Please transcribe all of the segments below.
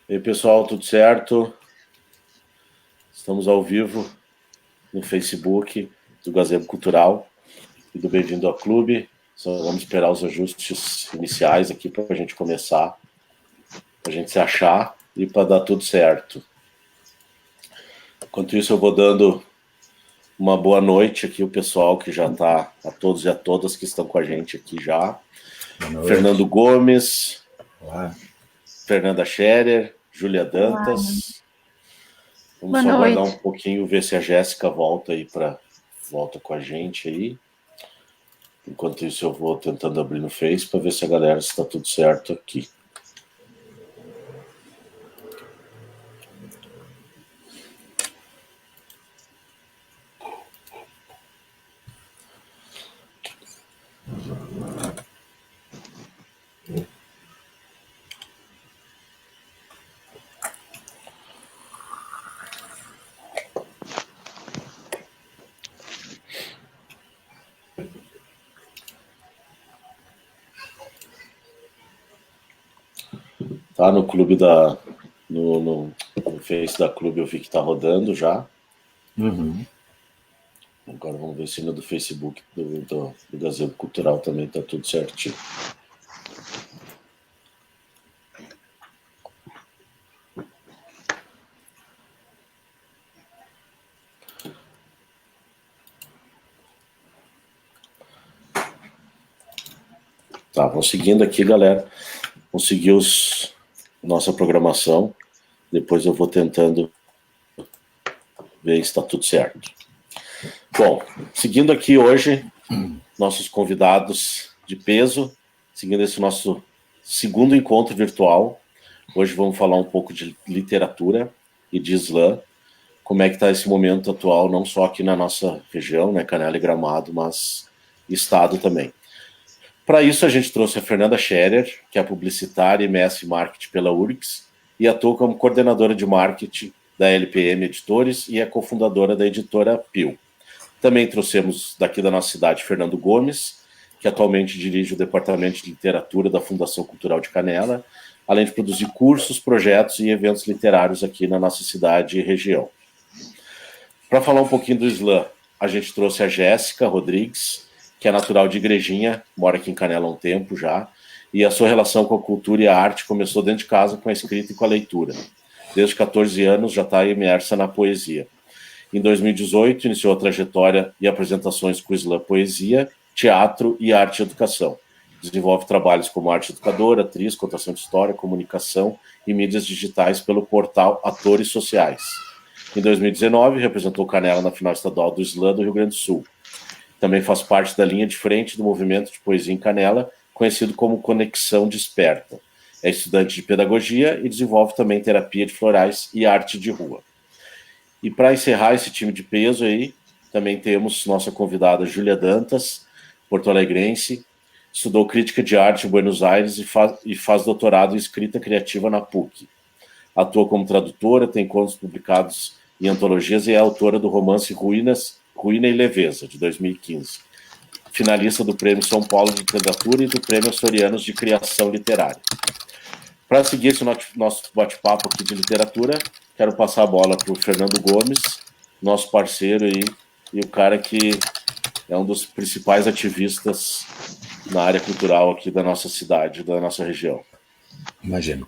E aí, pessoal, tudo certo? Estamos ao vivo no Facebook do Gazebo Cultural e do Bem-vindo ao Clube. Só vamos esperar os ajustes iniciais aqui para a gente começar, para a gente se achar e para dar tudo certo. Enquanto isso, eu vou dando uma boa noite aqui, o pessoal que já está, a todos e a todas que estão com a gente aqui já. Fernando Gomes, Olá. Fernanda Scherer, Júlia Dantas. Vamos só aguardar um pouquinho, ver se a Jéssica volta com a gente aí. Enquanto isso, eu vou tentando abrir no Face para ver se a galera está tudo certo aqui. Tá no clube no Face da clube eu vi que tá rodando já. Agora vamos ver se no do Facebook do Gazebo Cultural também tá tudo certinho. Tá, vamos seguindo aqui, galera. Vamos seguir nossa programação. Depois eu vou tentando ver se está tudo certo. Bom, seguindo aqui hoje, nossos convidados de peso, seguindo esse nosso segundo encontro virtual. Hoje vamos falar um pouco de literatura e de slam, como é que está esse momento atual, não só aqui na nossa região, né, Canela e Gramado, mas estado também. Para isso, a gente trouxe a Fernanda Scherer, que é publicitária e mestre em marketing pela URGS, e atua como coordenadora de marketing da LPM Editores e é cofundadora da editora Pio. Também trouxemos daqui da nossa cidade Fernando Gomes, que atualmente dirige o departamento de literatura da Fundação Cultural de Canela, além de produzir cursos, projetos e eventos literários aqui na nossa cidade e região. Para falar um pouquinho do slam, a gente trouxe a Jéssica Rodrigues, que é natural de Igrejinha, mora aqui em Canela há um tempo já, e a sua relação com a cultura e a arte começou dentro de casa com a escrita e com a leitura. Desde os 14 anos já está imersa na poesia. Em 2018, iniciou a trajetória e apresentações com o slam poesia, teatro e arte e educação. Desenvolve trabalhos como arte educadora, atriz, contação de história, comunicação e mídias digitais pelo portal Atores Sociais. Em 2019, representou Canela na final estadual do slam do Rio Grande do Sul. Também faz parte da linha de frente do movimento de poesia em Canela, conhecido como Conexão Desperta. É estudante de pedagogia e desenvolve também terapia de florais e arte de rua. E para encerrar esse time de peso aí, também temos nossa convidada Júlia Dantas, porto-alegrense, estudou crítica de arte em Buenos Aires e faz doutorado em escrita criativa na PUC. Atua como tradutora, tem contos publicados em antologias e é autora do romance Ruína e Leveza, de 2015. Finalista do Prêmio São Paulo de Literatura e do Prêmio Açorianos de Criação Literária. Para seguir esse nosso bate-papo aqui de literatura, quero passar a bola para o Fernando Gomes, nosso parceiro aí, e o cara que é um dos principais ativistas na área cultural aqui da nossa cidade, da nossa região. Imagino.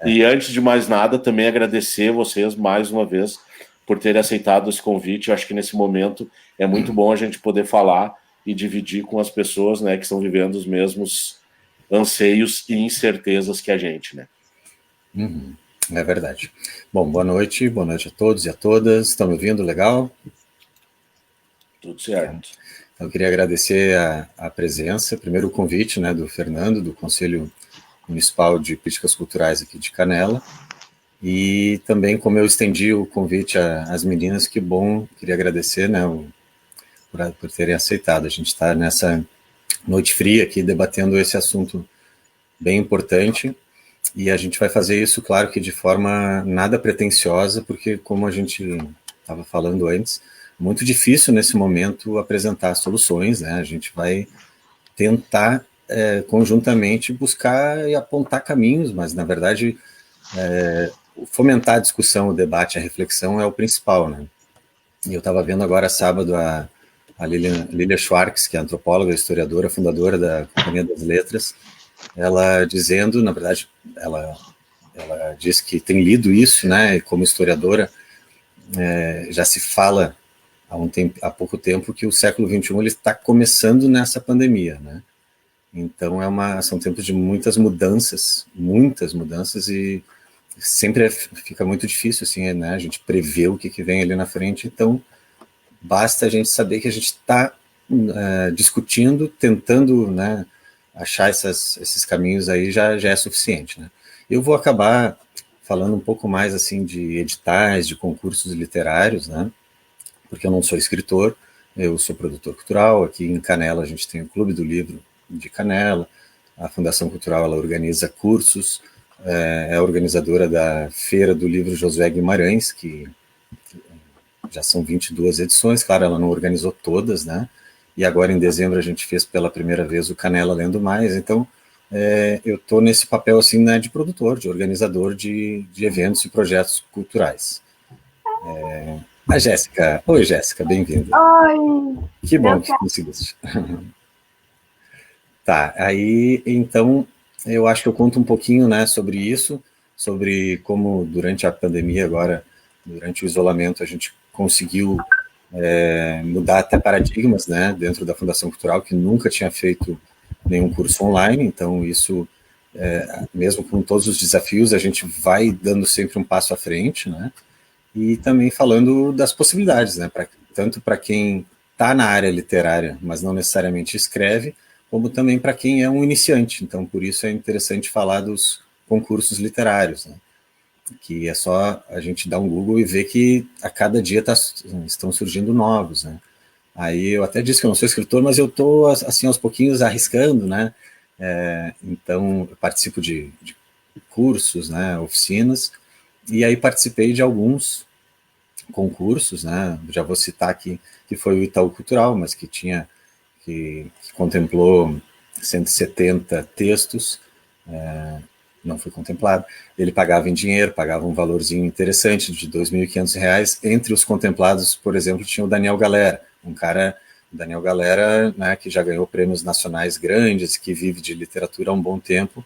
E antes de mais nada, também agradecer vocês mais uma vez por terem aceitado esse convite. Eu acho que nesse momento é muito bom a gente poder falar e dividir com as pessoas, né, que estão vivendo os mesmos anseios e incertezas que a gente, né? É verdade. Bom, boa noite a todos e a todas. Estão me ouvindo legal? Tudo certo. Então, eu queria agradecer a presença, primeiro o convite, né, do Fernando, do Conselho Municipal de Políticas Culturais aqui de Canela, e também como eu estendi o convite às meninas, que bom, queria agradecer, né, por terem aceitado. A gente está nessa noite fria aqui debatendo esse assunto bem importante, e a gente vai fazer isso, claro que de forma nada pretensiosa, porque como a gente estava falando antes, muito difícil nesse momento apresentar soluções, né? A gente vai tentar conjuntamente buscar e apontar caminhos, mas na verdade fomentar a discussão, o debate, a reflexão é o principal, né? E eu estava vendo agora sábado a Lilia Schwartz, que é antropóloga, historiadora, fundadora da Companhia das Letras, ela dizendo, na verdade, ela diz que tem lido isso, né? E como historiadora, já se fala há pouco tempo que o século XXI ele está começando nessa pandemia, né? Então são tempos de muitas mudanças, e sempre fica muito difícil, assim, né? A gente prever o que vem ali na frente. Então basta a gente saber que a gente está discutindo, tentando, né, achar esses caminhos aí já é suficiente, né? Eu vou acabar falando um pouco mais assim de editais, de concursos literários, né? Porque eu não sou escritor, eu sou produtor cultural. Aqui em Canela a gente tem o Clube do Livro de Canela, a Fundação Cultural ela organiza cursos, é organizadora da Feira do Livro Josué Guimarães, que já são 22 edições, claro, ela não organizou todas, né? E agora em dezembro a gente fez pela primeira vez o Canela Lendo Mais, então eu estou nesse papel assim, né, de produtor, de organizador de eventos e projetos culturais. A Jéssica, oi Jéssica, bem-vinda. Oi! Que bom que conseguiste. Tá, aí então eu acho que eu conto um pouquinho, né, sobre isso, sobre como durante a pandemia agora, durante o isolamento, a gente conseguiu mudar até paradigmas, né, dentro da Fundação Cultural, que nunca tinha feito nenhum curso online. Então isso, mesmo com todos os desafios, a gente vai dando sempre um passo à frente, né, e também falando das possibilidades, né, tanto para quem está na área literária, mas não necessariamente escreve, como também para quem é um iniciante. Então, por isso é interessante falar dos concursos literários, né? Que é só a gente dar um Google e ver que a cada dia estão surgindo novos, né? Aí eu até disse que eu não sou escritor, mas eu estou, assim, aos pouquinhos arriscando, né? Então, eu participo de cursos, né, oficinas, e aí participei de alguns concursos, né? Já vou citar aqui que foi o Itaú Cultural, mas que contemplou 170 textos, não foi contemplado. Ele pagava em dinheiro, pagava um valorzinho interessante de R$ 2.500. Entre os contemplados, por exemplo, tinha o Daniel Galera, Daniel Galera, né, que já ganhou prêmios nacionais grandes, que vive de literatura há um bom tempo,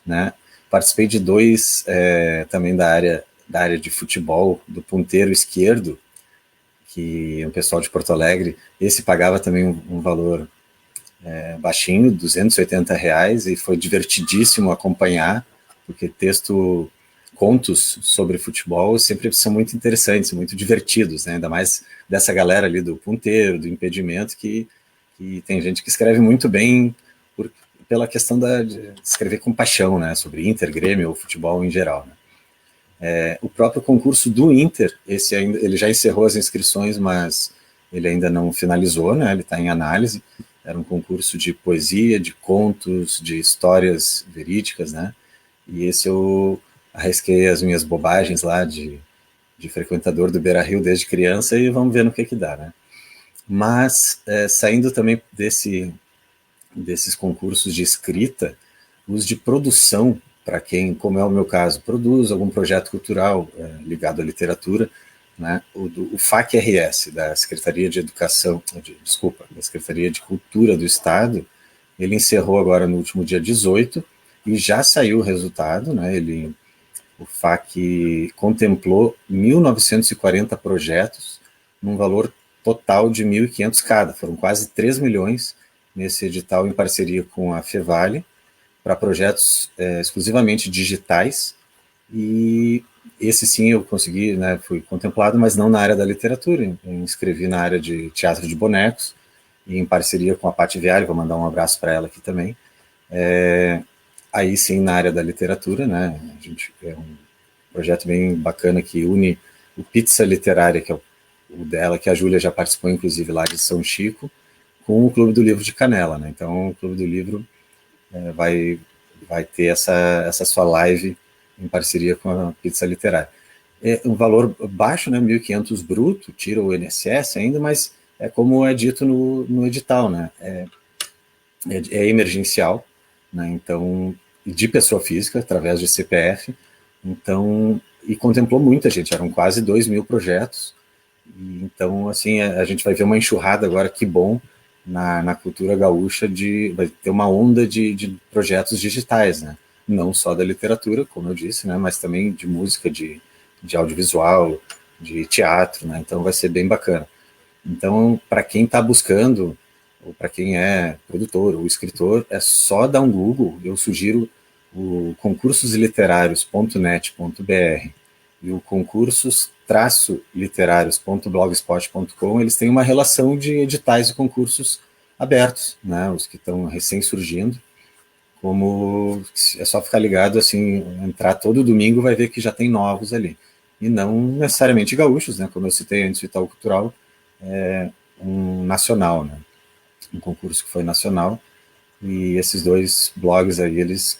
né? Participei de dois também da área de futebol, do ponteiro esquerdo, que é um pessoal de Porto Alegre. Esse pagava também um valor baixinho, R$ 280, e foi divertidíssimo acompanhar, porque contos sobre futebol sempre são muito interessantes, muito divertidos, né? Ainda mais dessa galera ali do ponteiro, do impedimento, que tem gente que escreve muito bem pela questão de escrever com paixão, né? Sobre Inter, Grêmio ou futebol em geral, né? O próprio concurso do Inter, ele já encerrou as inscrições, mas ele ainda não finalizou, né? Ele está em análise. Era um concurso de poesia, de contos, de histórias verídicas, né? E esse eu arrisquei as minhas bobagens lá de frequentador do Beira-Rio desde criança, e vamos ver no que dá, né? Mas, saindo também desses concursos de escrita, os de produção, para quem, como é o meu caso, produz algum projeto cultural ligado à literatura, né? O FAC-RS, da Secretaria de Educação, da Secretaria de Cultura do Estado, ele encerrou agora no último dia 18, e já saiu o resultado, né? O FAC contemplou 1.940 projetos, num valor total de 1.500 cada, foram quase 3 milhões nesse edital, em parceria com a Fevale, para projetos exclusivamente digitais. E esse sim eu consegui, né, fui contemplado, mas não na área da literatura. Eu inscrevi na área de teatro de bonecos, e em parceria com a Paty Viale, vou mandar um abraço para ela aqui também. Aí sim, na área da literatura, né, é um projeto bem bacana que une o Pizza Literária, que é o dela, que a Júlia já participou, inclusive, lá de São Chico, com o Clube do Livro de Canela, né? Então, o Clube do Livro vai ter essa sua live em parceria com a Pizza Literária. É um valor baixo, né, 1.500 bruto, tira o INSS ainda, mas é como é dito no edital, né, é emergencial, né, então, de pessoa física, através de CPF, Então, e contemplou muita gente, eram quase 2.000 projetos. E, então, assim, a gente vai ver uma enxurrada agora, que bom, na cultura gaúcha, vai ter uma onda de projetos digitais, né? Não só da literatura, como eu disse, né? Mas também de música, de audiovisual, de teatro, né? Então vai ser bem bacana. Então, para quem está buscando, ou para quem é produtor ou escritor, é só dar um Google. Eu sugiro o concursosliterários.net.br e o concursos-literários.blogspot.com. Eles têm uma relação de editais e concursos abertos, né? Os que estão recém surgindo. Como é só ficar ligado, assim, entrar todo domingo, vai ver que já tem novos ali. E não necessariamente gaúchos, né? Como eu citei antes, o Itaú Cultural é um nacional, né? Um concurso que foi nacional, e esses dois blogs aí, eles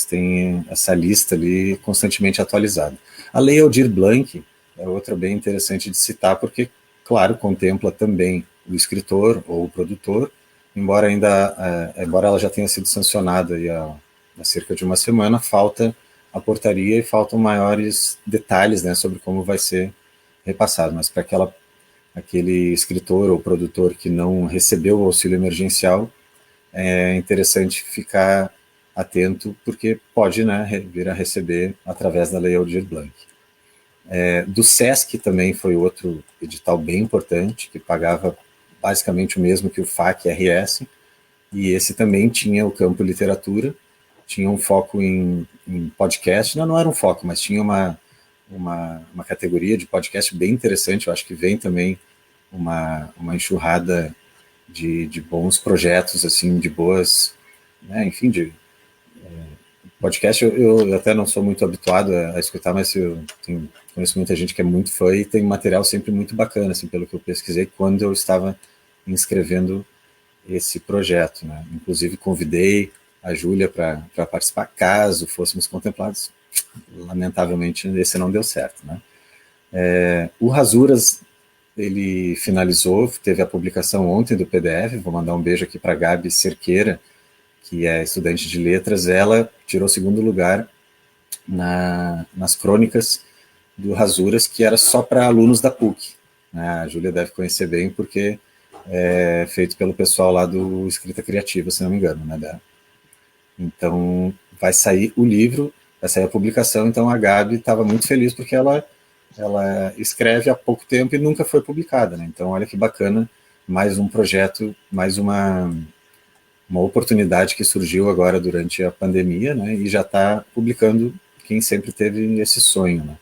têm essa lista ali constantemente atualizada. A Lei Aldir Blanc é outra bem interessante de citar, porque, claro, contempla também o escritor ou o produtor, embora ela já tenha sido sancionada aí há cerca de uma semana, falta a portaria e faltam maiores detalhes, né, sobre como vai ser repassado, mas para aquele escritor ou produtor que não recebeu o auxílio emergencial, é interessante ficar atento, porque pode, né, vir a receber através da Lei Aldir Blanc. Do SESC também foi outro edital bem importante, que pagava basicamente o mesmo que o FAC-RS, e esse também tinha o campo literatura, tinha um foco em podcast, não era um foco, mas tinha uma categoria de podcast bem interessante. Eu acho que vem também uma enxurrada de bons projetos, assim, de boas, né, enfim, podcast. Eu até não sou muito habituado a escutar, mas conheço muita gente que é muito fã e tem material sempre muito bacana, assim, pelo que eu pesquisei quando eu estava inscrevendo esse projeto, né? Inclusive convidei a Júlia para participar, caso fôssemos contemplados. Lamentavelmente esse não deu certo, né? O Rasuras, ele finalizou, teve a publicação ontem do PDF. Vou mandar um beijo aqui para a Gabi Cerqueira, que é estudante de letras. Ela tirou segundo lugar nas crônicas do Rasuras, que era só para alunos da PUC, né? A Júlia deve conhecer bem, porque é feito pelo pessoal lá do Escrita Criativa, se não me engano, né? Então vai sair o livro, vai sair a publicação. Então a Gabi estava muito feliz, porque ela escreve há pouco tempo e nunca foi publicada, né? Então olha que bacana, mais um projeto, mais uma oportunidade que surgiu agora durante a pandemia, né? E já está publicando quem sempre teve esse sonho, né?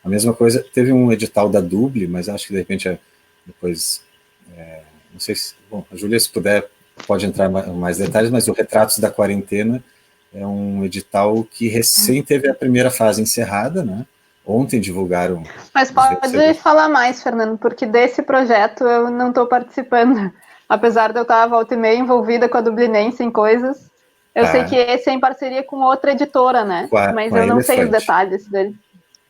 A mesma coisa, teve um edital da Dubli, mas acho que de repente depois, não sei se, bom, a Júlia, se puder, pode entrar mais detalhes, mas o Retratos da Quarentena é um edital que recém teve a primeira fase encerrada, né? Ontem divulgaram. Mas pode falar mais, Fernando, porque desse projeto eu não estou participando. Apesar de eu estar volta e meia envolvida com a Dublinense em coisas, eu sei que esse é em parceria com outra editora, né? Mas eu não sei os detalhes dele.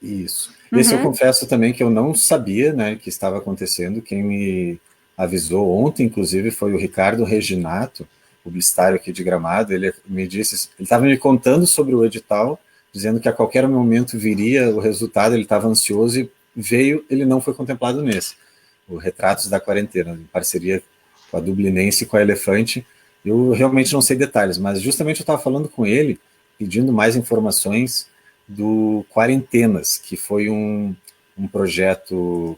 Isso. Esse eu confesso também que eu não sabia, né, que estava acontecendo. Quem me avisou ontem, inclusive, foi o Ricardo Reginato, publicitário aqui de Gramado. Ele me disse, ele estava me contando sobre o edital, dizendo que a qualquer momento viria o resultado. Ele estava ansioso e veio. Ele não foi contemplado nesse, o Retratos da Quarentena, em parceria com a Dublinense e com a Elefante. Eu realmente não sei detalhes, mas justamente eu estava falando com ele, pedindo mais informações do Quarentenas, que foi um projeto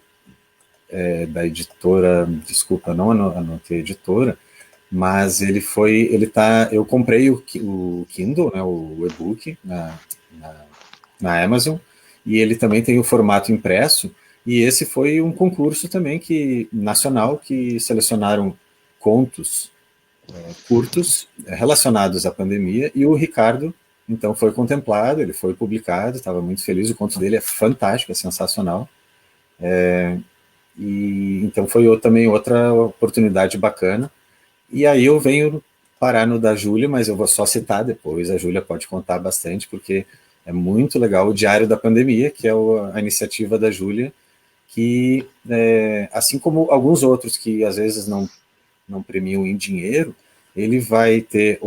da editora, desculpa, não anotei a editora, mas eu comprei o Kindle, né, o e-book na Amazon, e ele também tem o formato impresso, e esse foi um concurso também nacional, que selecionaram contos curtos relacionados à pandemia, e o Ricardo então foi contemplado, ele foi publicado, estava muito feliz. O conto dele é fantástico, é sensacional. E então foi também outra oportunidade bacana. E aí eu venho parar no da Júlia, mas eu vou só citar depois. A Júlia pode contar bastante, porque é muito legal o Diário da Pandemia, que é a iniciativa da Júlia, que, assim como alguns outros que às vezes não premiam em dinheiro, ele vai ter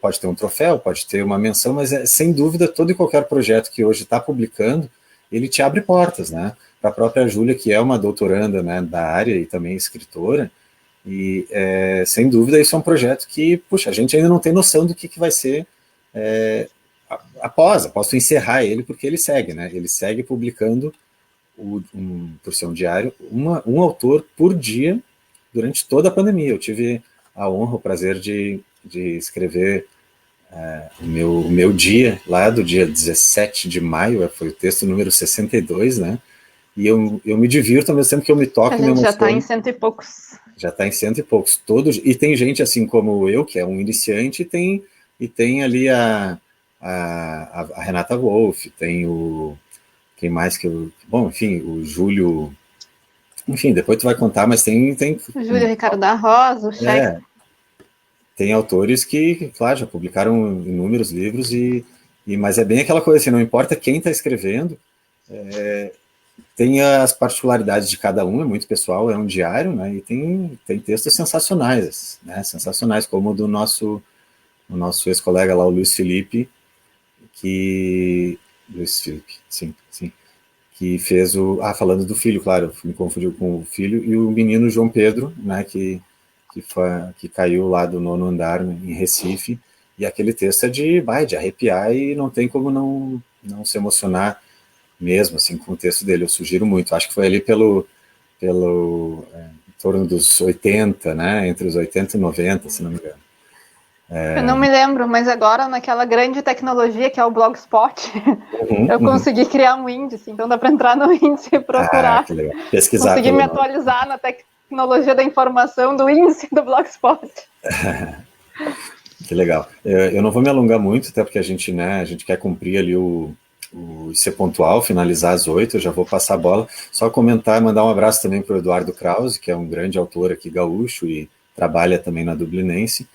pode ter um troféu, pode ter uma menção, mas sem dúvida todo e qualquer projeto que hoje está publicando, ele te abre portas, né? Para a própria Júlia, que é uma doutoranda, né, da área e também escritora, e sem dúvida isso é um projeto que, puxa, a gente ainda não tem noção do que vai ser após tu encerrar ele, porque ele segue, né? Ele segue publicando, por ser um diário, um autor por dia durante toda a pandemia. Eu tive a honra, o prazer de escrever o meu dia, lá do dia 17 de maio, foi o texto número 62, né? E eu me divirto ao mesmo tempo que eu me toco. A gente já está em 100 e poucos. Já está em 100 e poucos. E tem gente assim como eu, que é um iniciante, e tem ali a Renata Wolff, tem quem mais que eu... Bom, enfim, o Júlio... Enfim, depois tu vai contar, mas tem o Júlio Ricardo da Rosa, o Cheque. Tem autores que, claro, já publicaram inúmeros livros, mas é bem aquela coisa assim, não importa quem está escrevendo, tem as particularidades de cada um, é muito pessoal, é um diário, né, e tem textos sensacionais, né, sensacionais, como o do nosso ex-colega lá, o Luiz Felipe, sim, que fez falando do filho, claro, me confundiu com o filho, e o menino João Pedro, né, que caiu lá do 9º andar em Recife, e aquele texto é de arrepiar, e não tem como não se emocionar mesmo, assim, com o texto dele. Eu sugiro muito, acho que foi ali em torno dos 80, né, entre os 80 e 90, se não me engano. Eu não me lembro, mas agora naquela grande tecnologia que é o Blogspot, eu consegui criar um índice, então dá para entrar no índice e procurar. Que legal. Pesquisar. Consegui me atualizar na tecnologia da informação do índice do Blogspot. Que legal. Eu não vou me alongar muito, até porque a gente quer cumprir ali o ser pontual, finalizar às 8, eu já vou passar a bola. Só comentar, mandar um abraço também para o Eduardo Krause, que é um grande autor aqui gaúcho e trabalha também na Dublinense,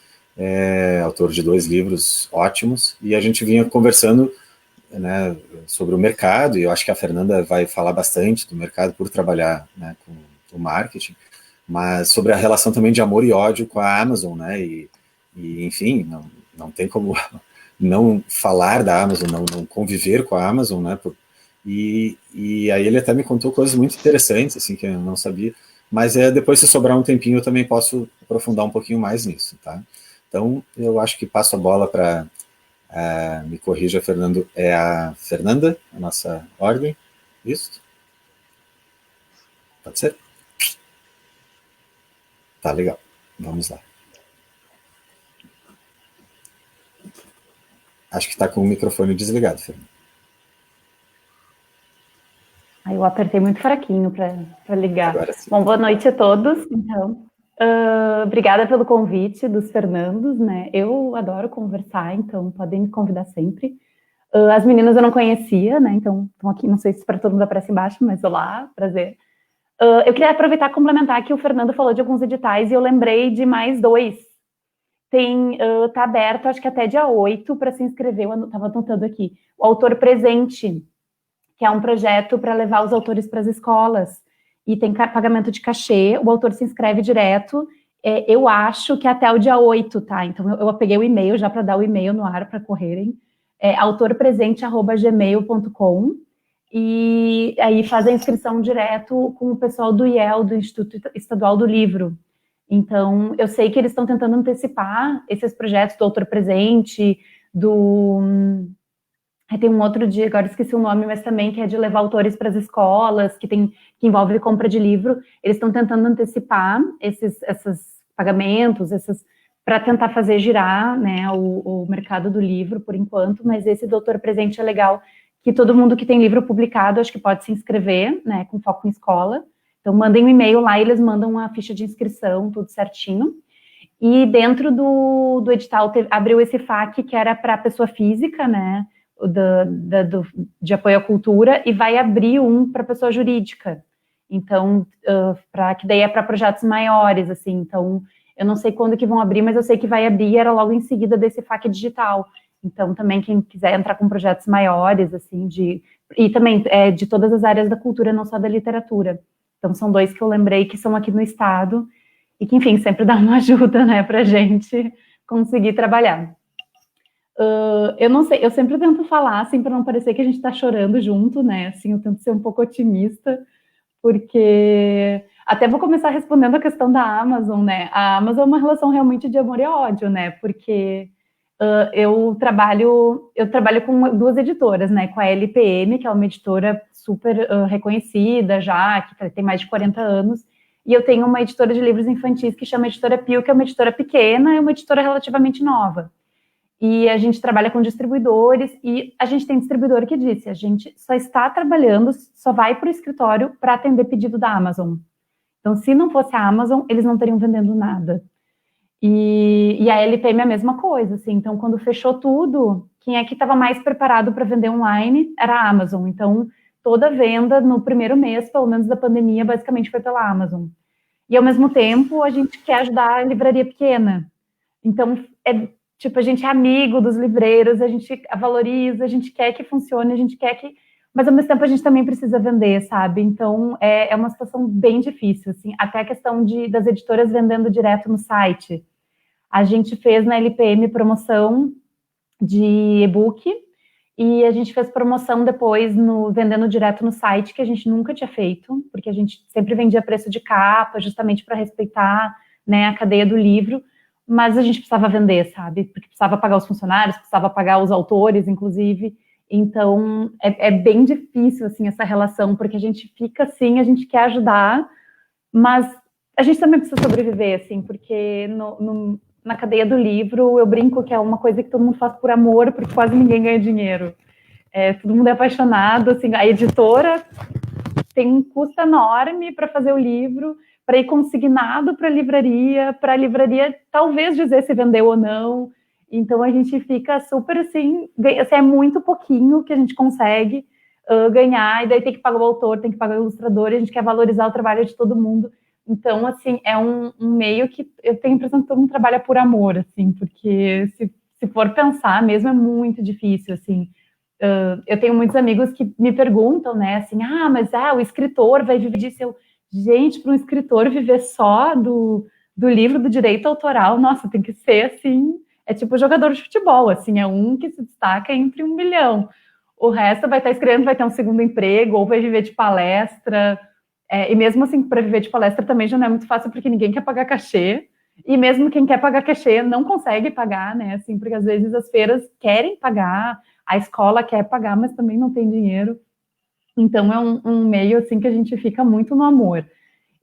autor de 2 livros ótimos, e a gente vinha conversando, né, sobre o mercado, e eu acho que a Fernanda vai falar bastante do mercado por trabalhar, né, com o marketing, mas sobre a relação também de amor e ódio com a Amazon, né, e enfim, não tem como não falar da Amazon, não conviver com a Amazon, né, e aí ele até me contou coisas muito interessantes, assim, que eu não sabia, mas depois, se sobrar um tempinho, eu também posso aprofundar um pouquinho mais nisso, tá? Então, eu acho que passo a bola para, me corrija, Fernando, é a Fernanda, a nossa ordem, isso? Pode ser? Tá, legal, vamos lá. Acho que está com o microfone desligado, Fernanda. Eu apertei muito fraquinho para ligar. Bom, boa noite a todos, então. Obrigada pelo convite dos Fernandos, né? Eu adoro conversar, então podem me convidar sempre. As meninas eu não conhecia, né? Então estão aqui, não sei se para todo mundo aparece embaixo, mas olá, prazer. Eu queria aproveitar e complementar que o Fernando falou de alguns editais e eu lembrei de mais 2. Tá aberto, acho que até dia 8 para se inscrever, eu estava anotando aqui. O Autor Presente, que é um projeto para levar os autores para as escolas. E tem pagamento de cachê, o autor se inscreve direto, eu acho que até o dia 8, tá? Então, eu peguei o e-mail já para dar o e-mail no ar para correrem, autorpresente@gmail.com, e aí faz a inscrição direto com o pessoal do IEL, do Instituto Estadual do Livro. Então, eu sei que eles estão tentando antecipar esses projetos do Autor Presente, tem um outro dia, agora esqueci o nome, mas também que é de levar autores para as escolas, que envolve compra de livro. Eles estão tentando antecipar esses pagamentos, para tentar fazer girar, né, o mercado do livro, por enquanto, mas esse Doutor Presente é legal, que todo mundo que tem livro publicado, acho que pode se inscrever, né, com foco em escola. Então, mandem um e-mail lá, e eles mandam uma ficha de inscrição, tudo certinho. E dentro do edital, abriu esse FAQ, que era para pessoa física, né, de apoio à cultura, e vai abrir um para pessoa jurídica. Então, que daí é para projetos maiores, assim. Então, eu não sei quando que vão abrir, mas eu sei que vai abrir, era logo em seguida desse FAQ digital. Então, também quem quiser entrar com projetos maiores, assim, e também de todas as áreas da cultura, não só da literatura. Então, são 2 que eu lembrei que são aqui no estado, e que, enfim, sempre dá uma ajuda, né, pra gente, conseguir trabalhar. Eu não sei, eu sempre tento falar, assim, para não parecer que a gente está chorando junto, né? Assim, eu tento ser um pouco otimista, porque até vou começar respondendo a questão da Amazon, né? A Amazon é uma relação realmente de amor e ódio, né? Porque eu trabalho com duas editoras, né? Com a LPM, que é uma editora super reconhecida já, que tem mais de 40 anos, e eu tenho uma editora de livros infantis que chama Editora Pio, que é uma editora pequena e uma editora relativamente nova. E a gente trabalha com distribuidores, e a gente tem distribuidor que disse, a gente só está trabalhando, só vai para o escritório para atender pedido da Amazon. Então, se não fosse a Amazon, eles não estariam vendendo nada. E a LPM é a mesma coisa, assim. Então, quando fechou tudo, quem é que estava mais preparado para vender online era a Amazon. Então, toda venda no primeiro mês, pelo menos da pandemia, basicamente foi pela Amazon. E, ao mesmo tempo, a gente quer ajudar a livraria pequena. Então, a gente é amigo dos livreiros, a gente valoriza, a gente quer que funcione, a gente quer que... Mas, ao mesmo tempo, a gente também precisa vender, sabe? Então, é uma situação bem difícil, assim. Até a questão das editoras vendendo direto no site. A gente fez na LPM promoção de e-book e a gente fez promoção depois vendendo direto no site, que a gente nunca tinha feito, porque a gente sempre vendia preço de capa, justamente para respeitar, né, a cadeia do livro. Mas a gente precisava vender, sabe? Porque precisava pagar os funcionários, precisava pagar os autores, inclusive. Então, é bem difícil, assim, essa relação, porque a gente fica assim, a gente quer ajudar, mas a gente também precisa sobreviver, assim, porque na cadeia do livro, eu brinco que é uma coisa que todo mundo faz por amor, porque quase ninguém ganha dinheiro. Todo mundo é apaixonado, assim, a editora tem um custo enorme para fazer o livro, para ir consignado para a livraria talvez dizer se vendeu ou não. Então, a gente fica super assim, é muito pouquinho que a gente consegue ganhar, e daí tem que pagar o autor, tem que pagar o ilustrador, e a gente quer valorizar o trabalho de todo mundo. Então, assim, é um meio que eu tenho a impressão que todo mundo trabalha por amor, assim, porque se for pensar mesmo, é muito difícil, assim. Eu tenho muitos amigos que me perguntam, né, assim, mas o escritor vai viver disso. Gente, para um escritor viver só do livro, do direito autoral, nossa, tem que ser, assim, é tipo jogador de futebol, assim, é um que se destaca entre 1 milhão. O resto vai estar escrevendo, vai ter um segundo emprego, ou vai viver de palestra, e mesmo assim, para viver de palestra também já não é muito fácil, porque ninguém quer pagar cachê, e mesmo quem quer pagar cachê não consegue pagar, né, assim, porque às vezes as feiras querem pagar, a escola quer pagar, mas também não tem dinheiro. Então, é um meio, assim, que a gente fica muito no amor.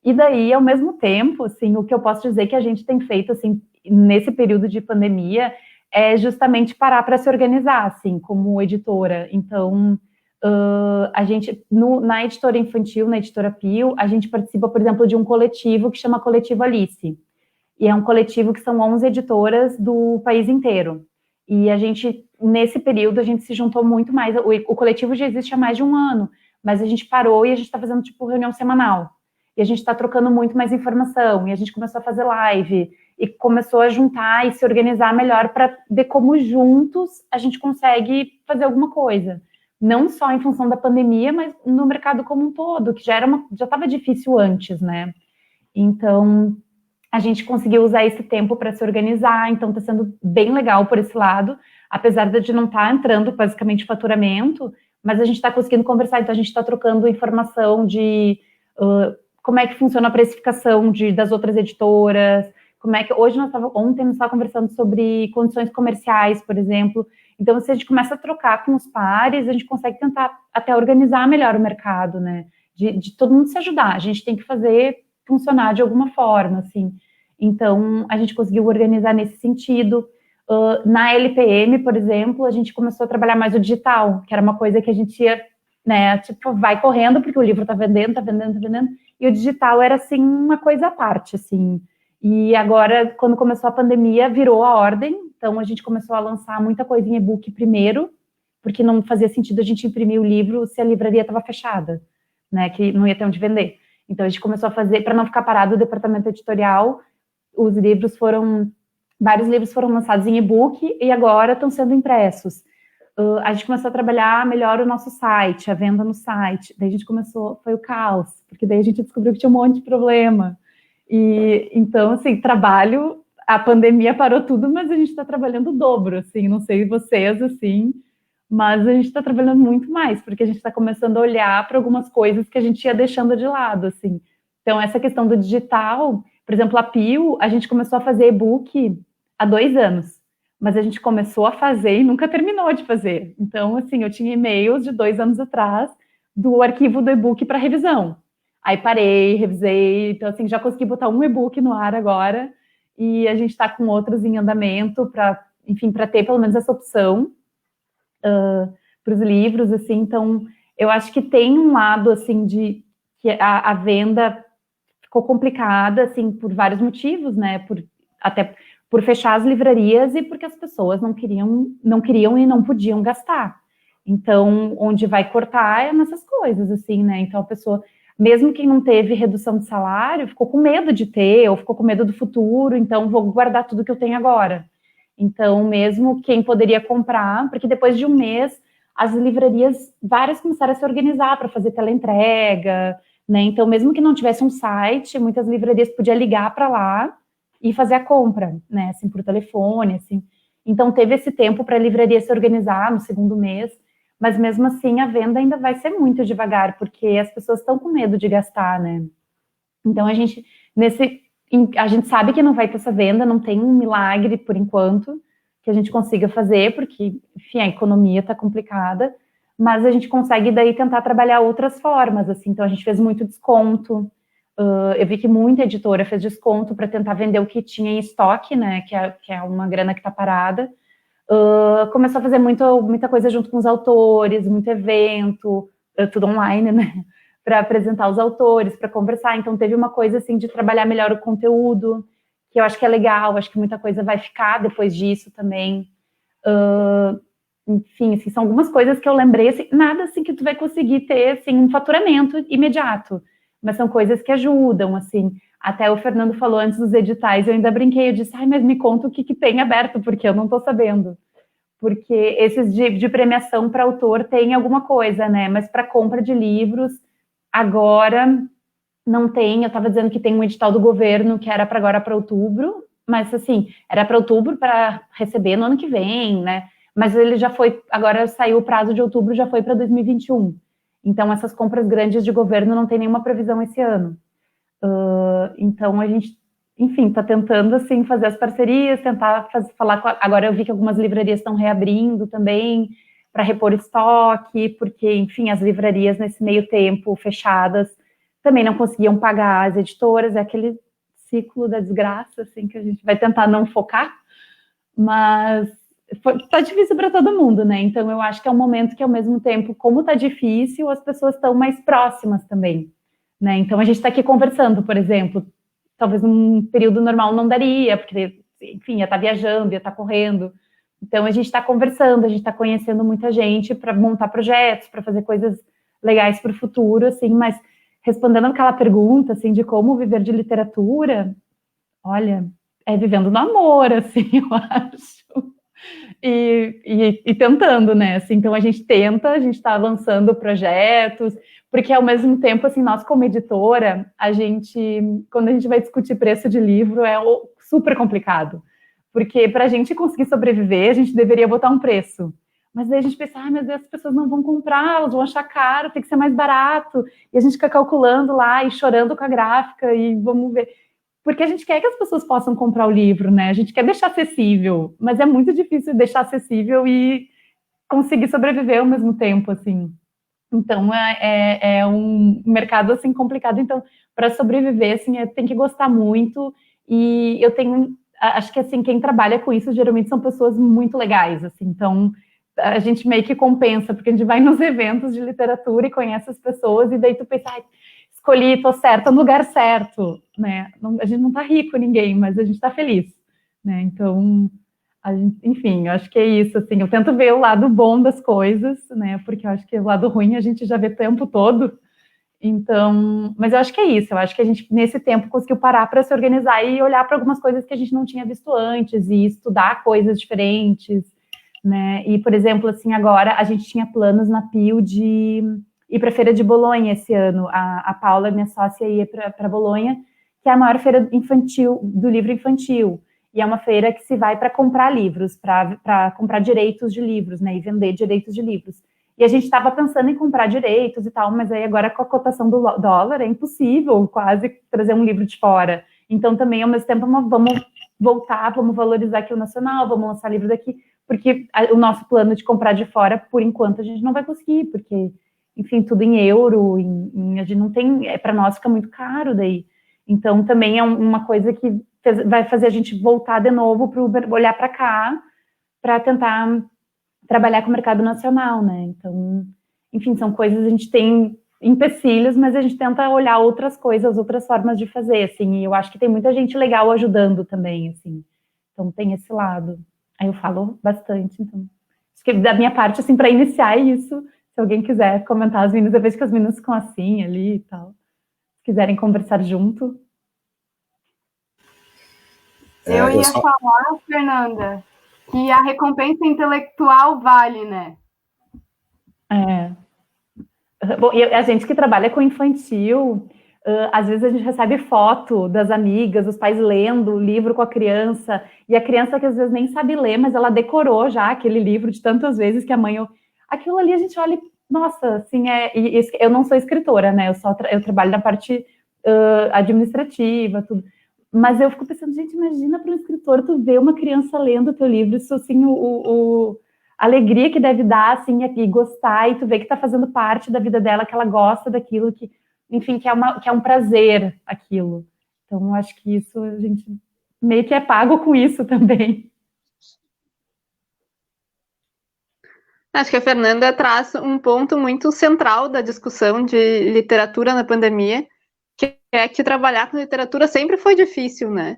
E daí, ao mesmo tempo, assim, o que eu posso dizer que a gente tem feito, assim, nesse período de pandemia, é justamente parar para se organizar, assim, como editora. Então, a gente, na editora infantil, na editora Pio, a gente participa, por exemplo, de um coletivo que chama Coletivo Alice. E é um coletivo que são 11 editoras do país inteiro. E a gente, nesse período, a gente se juntou muito mais. O coletivo já existe há mais de 1 ano, mas a gente parou e a gente está fazendo, tipo, reunião semanal. E a gente está trocando muito mais informação, e a gente começou a fazer live, e começou a juntar e se organizar melhor para ver como juntos a gente consegue fazer alguma coisa. Não só em função da pandemia, mas no mercado como um todo, que já estava difícil antes, né? Então, a gente conseguiu usar esse tempo para se organizar, então está sendo bem legal por esse lado, apesar de não estar entrando basicamente faturamento, mas a gente está conseguindo conversar, então a gente está trocando informação de como é que funciona a precificação das outras editoras, ontem nós estávamos conversando sobre condições comerciais, por exemplo. Então, se a gente começa a trocar com os pares, a gente consegue tentar até organizar melhor o mercado, né? De todo mundo se ajudar. A gente tem que fazer funcionar de alguma forma, assim. Então, a gente conseguiu organizar nesse sentido. Na LPM, por exemplo, a gente começou a trabalhar mais o digital, que era uma coisa que a gente ia, né, tipo, vai correndo, porque o livro está vendendo, e o digital era, assim, uma coisa à parte, assim. E agora, quando começou a pandemia, virou a ordem, então a gente começou a lançar muita coisa em e-book primeiro, porque não fazia sentido a gente imprimir o livro se a livraria estava fechada, né, que não ia ter onde vender. Então a gente começou a fazer, para não ficar parado o departamento editorial, vários livros foram lançados em e-book e agora estão sendo impressos. A gente começou a trabalhar melhor o nosso site, a venda no site, daí a gente foi o caos, porque daí a gente descobriu que tinha um monte de problema. E então, assim, trabalho a pandemia parou tudo, mas a gente está trabalhando o dobro, assim, não sei vocês, assim, mas a gente está trabalhando muito mais, porque a gente está começando a olhar para algumas coisas que a gente ia deixando de lado, assim. Então, essa questão do digital, por exemplo, a Pio, a gente começou a fazer e-book há 2 anos, mas a gente começou a fazer e nunca terminou de fazer. Então, assim, eu tinha e-mails de 2 anos atrás do arquivo do e-book para revisão. Aí parei, revisei, então, assim, já consegui botar um e-book no ar agora, e a gente está com outros em andamento para, enfim, para ter pelo menos essa opção para os livros, assim. Então, eu acho que tem um lado, assim, de que a venda ficou complicada, assim, por vários motivos, né, até por fechar as livrarias e porque as pessoas não queriam e não podiam gastar. Então, onde vai cortar é nessas coisas, assim, né, então a pessoa, mesmo quem não teve redução de salário, ficou com medo de ter, ou ficou com medo do futuro, então vou guardar tudo que eu tenho agora. Então, mesmo quem poderia comprar, porque depois de um mês, as livrarias, várias começaram a se organizar para fazer teleentrega, né? Então, mesmo que não tivesse um site, muitas livrarias podiam ligar para lá e fazer a compra, né? Assim, por telefone, assim. Então, teve esse tempo para a livraria se organizar no segundo mês, mas mesmo assim a venda ainda vai ser muito devagar, porque as pessoas estão com medo de gastar, né? Então, a gente sabe que não vai ter essa venda, não tem um milagre por enquanto que a gente consiga fazer, porque, enfim, a economia está complicada, mas a gente consegue daí tentar trabalhar outras formas, assim. Então a gente fez muito desconto, eu vi que muita editora fez desconto para tentar vender o que tinha em estoque, né, que é uma grana que está parada. Começou a fazer muita coisa junto com os autores, muito evento, tudo online, né, para apresentar os autores, para conversar. Então teve uma coisa assim de trabalhar melhor o conteúdo, que eu acho que é legal, acho que muita coisa vai ficar depois disso também. Enfim, assim, são algumas coisas que eu lembrei, assim, nada assim que tu vai conseguir ter assim, um faturamento imediato, mas são coisas que ajudam, assim. Até o Fernando falou antes dos editais, eu ainda brinquei, eu disse, mas me conta o que tem aberto, porque eu não estou sabendo. Porque esses de premiação para autor tem alguma coisa, né? Mas para compra de livros, agora não tem. Eu estava dizendo que tem um edital do governo que era para agora para outubro, mas assim, era para outubro para receber no ano que vem, né? Mas ele já foi, agora saiu o prazo de outubro, já foi para 2021. Então, essas compras grandes de governo não tem nenhuma previsão esse ano. Então, a gente, enfim, está tentando, assim, fazer as parcerias, tentar falar agora eu vi que algumas livrarias estão reabrindo também, para repor estoque, porque, enfim, as livrarias nesse meio tempo fechadas também não conseguiam pagar as editoras, é aquele ciclo da desgraça, assim, que a gente vai tentar não focar, mas tá difícil para todo mundo, né? Então eu acho que é um momento que, ao mesmo tempo, como tá difícil, as pessoas estão mais próximas também, né? Então a gente está aqui conversando, por exemplo, talvez num período normal não daria, porque, enfim, ia estar viajando, ia estar correndo. Então a gente está conversando, a gente está conhecendo muita gente para montar projetos, para fazer coisas legais para o futuro, assim, mas respondendo aquela pergunta, assim, de como viver de literatura, olha, é vivendo no amor, assim, eu acho. E tentando, né? Assim, então a gente tenta, a gente está lançando projetos, porque ao mesmo tempo, assim, nós como editora, quando a gente vai discutir preço de livro, é super complicado. Porque para a gente conseguir sobreviver, a gente deveria botar um preço. Mas daí a gente pensa, meu Deus, as pessoas não vão comprar, elas vão achar caro, tem que ser mais barato. E a gente fica calculando lá e chorando com a gráfica e vamos ver. Porque a gente quer que as pessoas possam comprar o livro, né? A gente quer deixar acessível, mas é muito difícil deixar acessível e conseguir sobreviver ao mesmo tempo, assim. Então, é um mercado, assim, complicado. Então, para sobreviver, assim, tem que gostar muito. E eu acho que, assim, quem trabalha com isso, geralmente, são pessoas muito legais, assim. Então, a gente meio que compensa, porque a gente vai nos eventos de literatura e conhece as pessoas, e daí tu pensa, escolhi, tô certa no lugar certo, né? A gente não tá rico, ninguém, mas a gente tá feliz, né? Então, enfim, eu acho que é isso, assim, eu tento ver o lado bom das coisas, né? Porque eu acho que o lado ruim a gente já vê o tempo todo. Então, mas eu acho que é isso, eu acho que a gente, nesse tempo, conseguiu parar para se organizar e olhar para algumas coisas que a gente não tinha visto antes e estudar coisas diferentes, né? E, por exemplo, assim, agora a gente tinha planos na Pio de ir para a Feira de Bolonha esse ano. A Paula, minha sócia, ia para Bolonha, que é a maior feira infantil, do livro infantil. e é uma feira que se vai para comprar livros, para comprar direitos de livros, né, e vender direitos de livros. E a gente estava pensando em comprar direitos e tal, mas aí agora com a cotação do dólar é impossível quase trazer um livro de fora. Então também, ao mesmo tempo, vamos voltar, vamos valorizar aqui o nacional, vamos lançar livro daqui, porque o nosso plano de comprar de fora, por enquanto, a gente não vai conseguir, porque, enfim, tudo em euro, a gente não tem, para nós fica muito caro daí. Então também é uma coisa que vai fazer a gente voltar de novo para olhar para cá, para tentar trabalhar com o mercado nacional, né? Então, enfim, são coisas, a gente tem empecilhos, mas a gente tenta olhar outras coisas, outras formas de fazer, assim, e eu acho que tem muita gente legal ajudando também, assim, então tem esse lado. Aí eu falo bastante, então, acho que da minha parte, assim, para iniciar isso, se alguém quiser comentar, as meninas, eu vejo que as meninas ficam assim, ali e tal, se quiserem conversar junto. Eu ia falar, Fernanda, que a recompensa intelectual vale, né? Bom, e a gente que trabalha com infantil, às vezes a gente recebe foto das amigas, os pais lendo o livro com a criança, e a criança que às vezes nem sabe ler, mas ela decorou já aquele livro de tantas vezes que a mãe... Aquilo ali a gente olha, nossa, assim, eu não sou escritora, né? Eu trabalho na parte administrativa, tudo. Mas eu fico pensando, gente, imagina para um escritor tu ver uma criança lendo o teu livro, isso assim, a alegria que deve dar, assim, e gostar, e tu vê que tá fazendo parte da vida dela, que ela gosta daquilo, que, enfim, que é um prazer aquilo. Então, eu acho que isso a gente meio que é pago com isso também. Acho que a Fernanda traz um ponto muito central da discussão de literatura na pandemia, que é que trabalhar com literatura sempre foi difícil, né?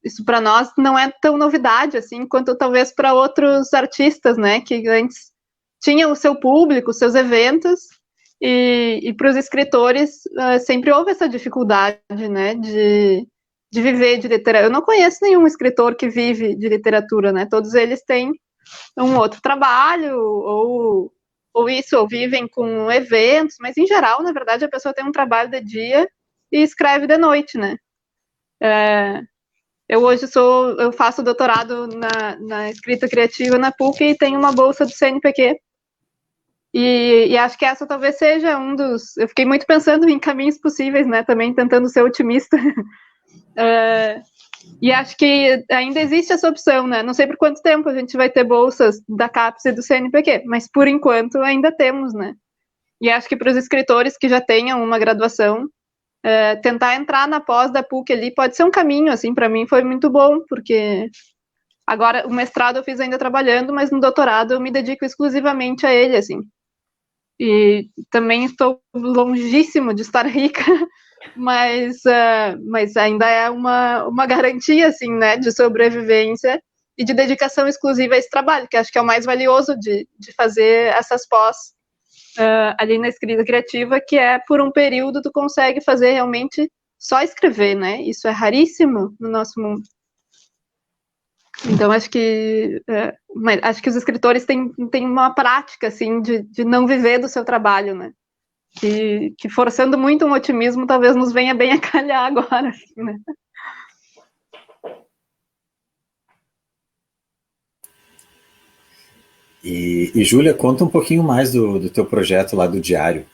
Isso para nós não é tão novidade assim quanto talvez para outros artistas, né, que antes tinham o seu público, os seus eventos, e para os escritores sempre houve essa dificuldade, né, de viver de literatura. Eu não conheço nenhum escritor que vive de literatura, né? Todos eles têm um outro trabalho ou vivem com eventos, mas em geral, na verdade, a pessoa tem um trabalho de dia e escreve de noite, né? Eu hoje eu faço doutorado na escrita criativa na PUC e tenho uma bolsa do CNPq. E acho que essa talvez seja um dos... Eu fiquei muito pensando em caminhos possíveis, né? Também tentando ser otimista. E acho que ainda existe essa opção, né? Não sei por quanto tempo a gente vai ter bolsas da CAPES e do CNPq, mas por enquanto ainda temos, né? E acho que para os escritores que já tenham uma graduação, tentar entrar na pós da PUC ali pode ser um caminho, assim, para mim foi muito bom, porque agora o mestrado eu fiz ainda trabalhando, mas no doutorado eu me dedico exclusivamente a ele, assim. E também estou longíssimo de estar rica, mas ainda é uma garantia, assim, né, de sobrevivência e de dedicação exclusiva a esse trabalho, que acho que é o mais valioso de fazer essas pós ali na escrita criativa, que é por um período tu consegue fazer realmente só escrever, né? Isso é raríssimo no nosso mundo. Então acho que os escritores têm uma prática assim de não viver do seu trabalho, né? Que forçando muito um otimismo talvez nos venha bem a calhar agora, assim, né? E Júlia, conta um pouquinho mais do teu projeto lá do Diário.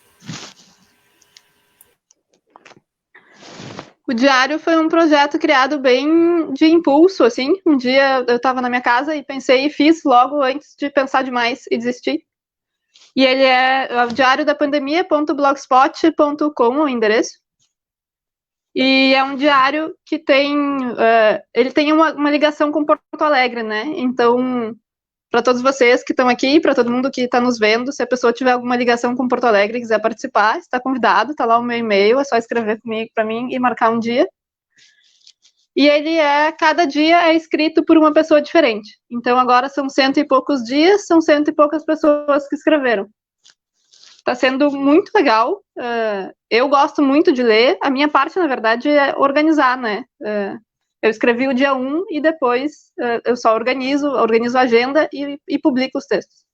O Diário foi um projeto criado bem de impulso, assim. Um dia eu estava na minha casa e pensei e fiz logo antes de pensar demais e desistir. E ele é o diariodapandemia.blogspot.com, o endereço. E é um diário que ele tem uma ligação com Porto Alegre, né? Então, para todos vocês que estão aqui, para todo mundo que está nos vendo, se a pessoa tiver alguma ligação com Porto Alegre e quiser participar, está convidado, está lá o meu e-mail, é só escrever comigo para mim e marcar um dia. E cada dia é escrito por uma pessoa diferente. Então agora são 100 e poucos dias, são 100 e poucas pessoas que escreveram. Está sendo muito legal. Eu gosto muito de ler. A minha parte, na verdade, é organizar, né? Eu escrevi o dia 1 e depois eu só organizo a agenda e publico os textos.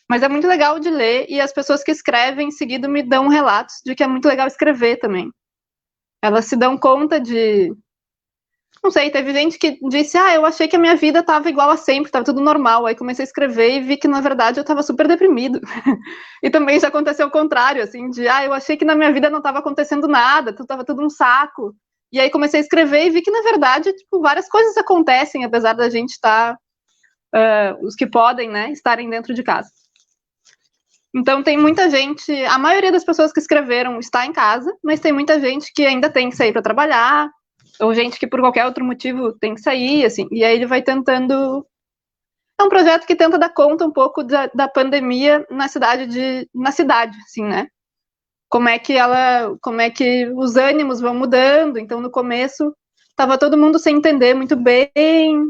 Mas é muito legal de ler e as pessoas que escrevem em seguida me dão relatos de que é muito legal escrever também. Elas se dão conta não sei, teve gente que disse, eu achei que a minha vida estava igual a sempre, estava tudo normal. Aí comecei a escrever e vi que, na verdade, eu estava super deprimido. E também já aconteceu o contrário, assim, de, eu achei que na minha vida não estava acontecendo nada, estava tudo um saco. E aí comecei a escrever e vi que, na verdade, tipo, várias coisas acontecem, apesar da gente estar, os que podem, né, estarem dentro de casa. Então tem muita gente, a maioria das pessoas que escreveram está em casa, mas tem muita gente que ainda tem que sair para trabalhar, ou gente que por qualquer outro motivo tem que sair, assim, e aí ele vai tentando... É um projeto que tenta dar conta um pouco da pandemia na cidade, assim, né? Como é que os ânimos vão mudando. Então, no começo, estava todo mundo sem entender muito bem,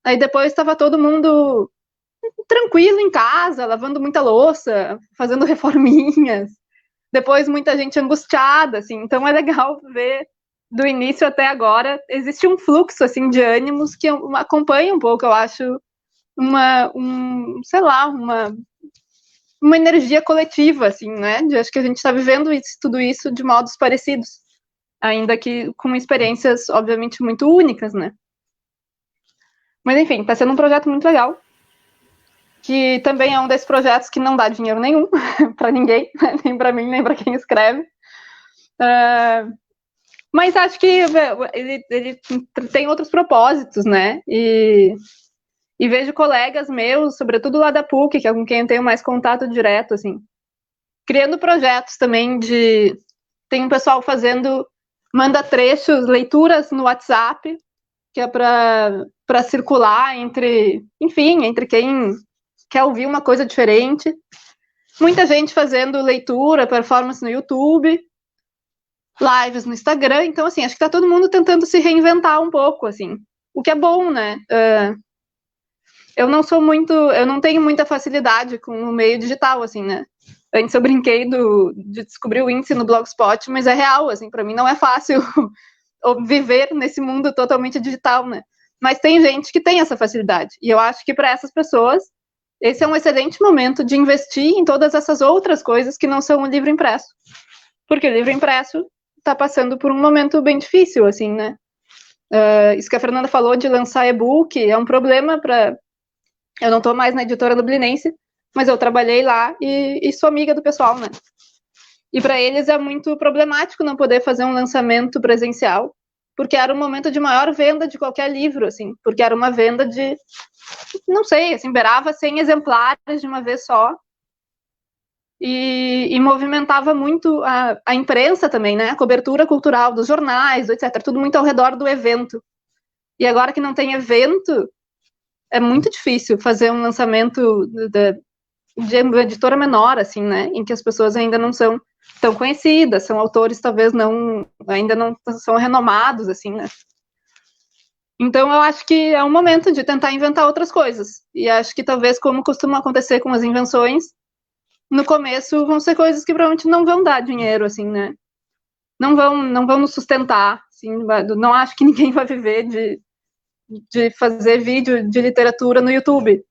aí depois estava todo mundo tranquilo em casa, lavando muita louça, fazendo reforminhas, depois muita gente angustiada, assim, então é legal ver do início até agora, existe um fluxo, assim, de ânimos que acompanha um pouco, eu acho, uma energia coletiva, assim, né, acho que a gente está vivendo tudo isso de modos parecidos, ainda que com experiências, obviamente, muito únicas, né. Mas, enfim, está sendo um projeto muito legal, que também é um desses projetos que não dá dinheiro nenhum para ninguém, nem para mim, nem para quem escreve. Mas acho que ele tem outros propósitos, né? E vejo colegas meus, sobretudo lá da PUC, que é com quem eu tenho mais contato direto, assim, criando projetos também tem um pessoal manda trechos, leituras no WhatsApp, que é para circular entre quem quer ouvir uma coisa diferente. Muita gente fazendo leitura, performance no YouTube, lives no Instagram. Então, assim, acho que tá todo mundo tentando se reinventar um pouco, assim. O que é bom, né? Eu não tenho muita facilidade com o meio digital, assim, né? Antes eu brinquei de descobrir o índice no Blogspot, mas é real, assim, para mim não é fácil viver nesse mundo totalmente digital, né? Mas tem gente que tem essa facilidade. E eu acho que para essas pessoas, esse é um excelente momento de investir em todas essas outras coisas que não são o livro impresso. Porque o livro impresso está passando por um momento bem difícil, assim, né? Isso que a Fernanda falou de lançar e-book é um problema para... Eu não estou mais na editora Dublinense, mas eu trabalhei lá e sou amiga do pessoal, né? E para eles é muito problemático não poder fazer um lançamento presencial, porque era o momento de maior venda de qualquer livro, assim, porque era uma venda de... não sei, assim, beirava 100 exemplares de uma vez só, e movimentava muito a imprensa também, né, a cobertura cultural dos jornais, etc., tudo muito ao redor do evento. E agora que não tem evento, é muito difícil fazer um lançamento de uma editora menor, assim, né, em que as pessoas ainda não são tão conhecidas, são autores talvez ainda não são renomados, assim, né. Então, eu acho que é um momento de tentar inventar outras coisas. E acho que talvez, como costuma acontecer com as invenções, no começo vão ser coisas que provavelmente não vão dar dinheiro, assim, né? Não vão nos sustentar, assim, não acho que ninguém vai viver de fazer vídeo de literatura no YouTube.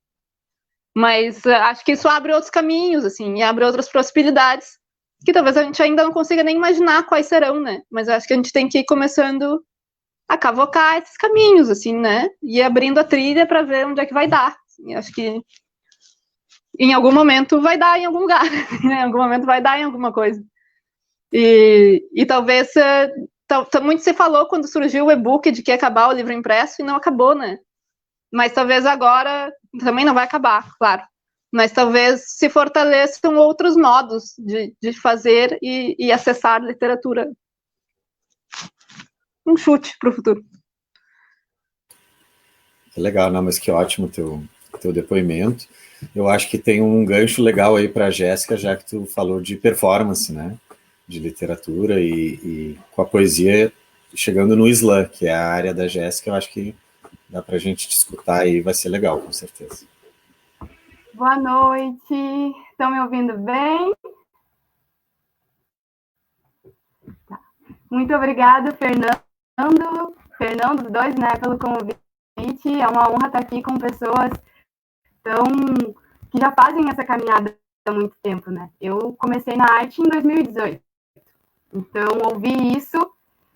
Mas acho que isso abre outros caminhos, assim, e abre outras possibilidades, que talvez a gente ainda não consiga nem imaginar quais serão, né? Mas acho que a gente tem que ir começando a cavocar esses caminhos, assim, né? E abrindo a trilha para ver onde é que vai dar. Assim, acho que em algum momento vai dar em algum lugar, né? Em algum momento vai dar em alguma coisa. E talvez muito se falou quando surgiu o e-book de que ia acabar o livro impresso e não acabou, né? Mas talvez agora também não vai acabar, claro. Mas talvez se fortaleçam outros modos de fazer e acessar literatura. Um chute para o futuro. Legal, não, mas que ótimo teu depoimento. Eu acho que tem um gancho legal aí para a Jéssica, já que tu falou de performance, né? De literatura e com a poesia chegando no slam, que é a área da Jéssica, eu acho que dá para a gente discutir e vai ser legal, com certeza. Boa noite, estão me ouvindo bem? Tá. Muito obrigada, Fernando, os dois, né, pelo convite. É uma honra estar aqui com pessoas que já fazem essa caminhada há muito tempo, né? Eu comecei na arte em 2018. Então, ouvir isso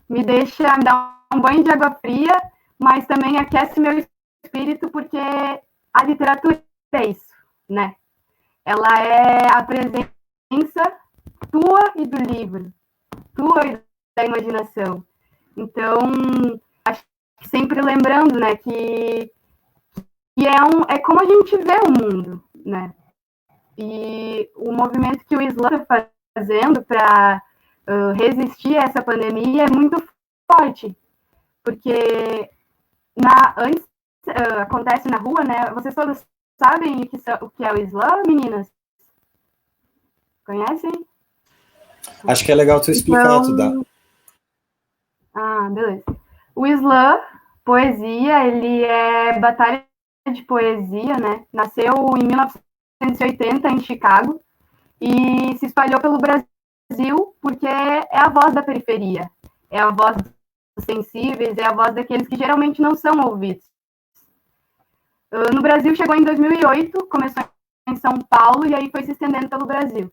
me dá um banho de água fria, mas também aquece meu espírito, porque a literatura é isso, né? Ela é a presença tua e do livro, tua e da imaginação. Então, acho que sempre lembrando, né, que é como a gente vê o mundo, né? E o movimento que o Islã está fazendo para resistir a essa pandemia é muito forte, porque antes acontece na rua, né? Vocês todos sabem o que é o Islã, meninas? Conhecem? Acho que é legal tu explicar, tu dá. Ah, beleza. O Islã, poesia, ele é batalha de poesia, né? Nasceu em 1980 em Chicago e se espalhou pelo Brasil porque é a voz da periferia, é a voz dos sensíveis, é a voz daqueles que geralmente não são ouvidos. No Brasil chegou em 2008, começou em São Paulo e aí foi se estendendo pelo Brasil.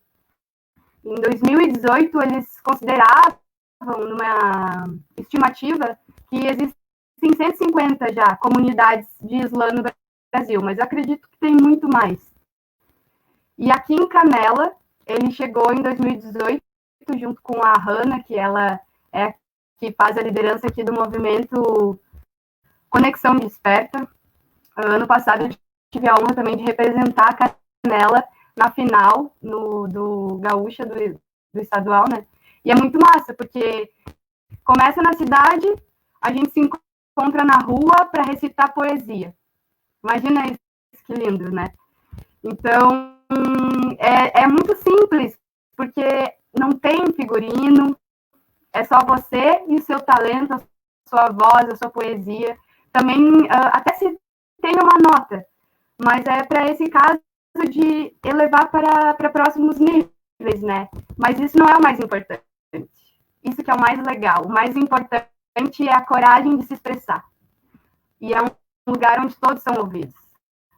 Em 2018, eles consideravam, numa estimativa, que existem 150 já comunidades de Islã no Brasil, mas eu acredito que tem muito mais. E aqui em Canela, ele chegou em 2018, junto com a Hanna, que ela é que faz a liderança aqui do movimento Conexão Desperta. Ano passado eu tive a honra também de representar a Canela na final do Gaúcha, do estadual, né? E é muito massa, porque começa na cidade, a gente se encontra na rua para recitar poesia. Imagina isso, que lindo, né? Então, é muito simples, porque não tem figurino, é só você e o seu talento, a sua voz, a sua poesia. Também, até se tem uma nota, mas é para esse caso de elevar para próximos níveis, né? Mas isso não é o mais importante. Isso que é o mais legal. O mais importante é a coragem de se expressar. E é um lugar onde todos são ouvidos.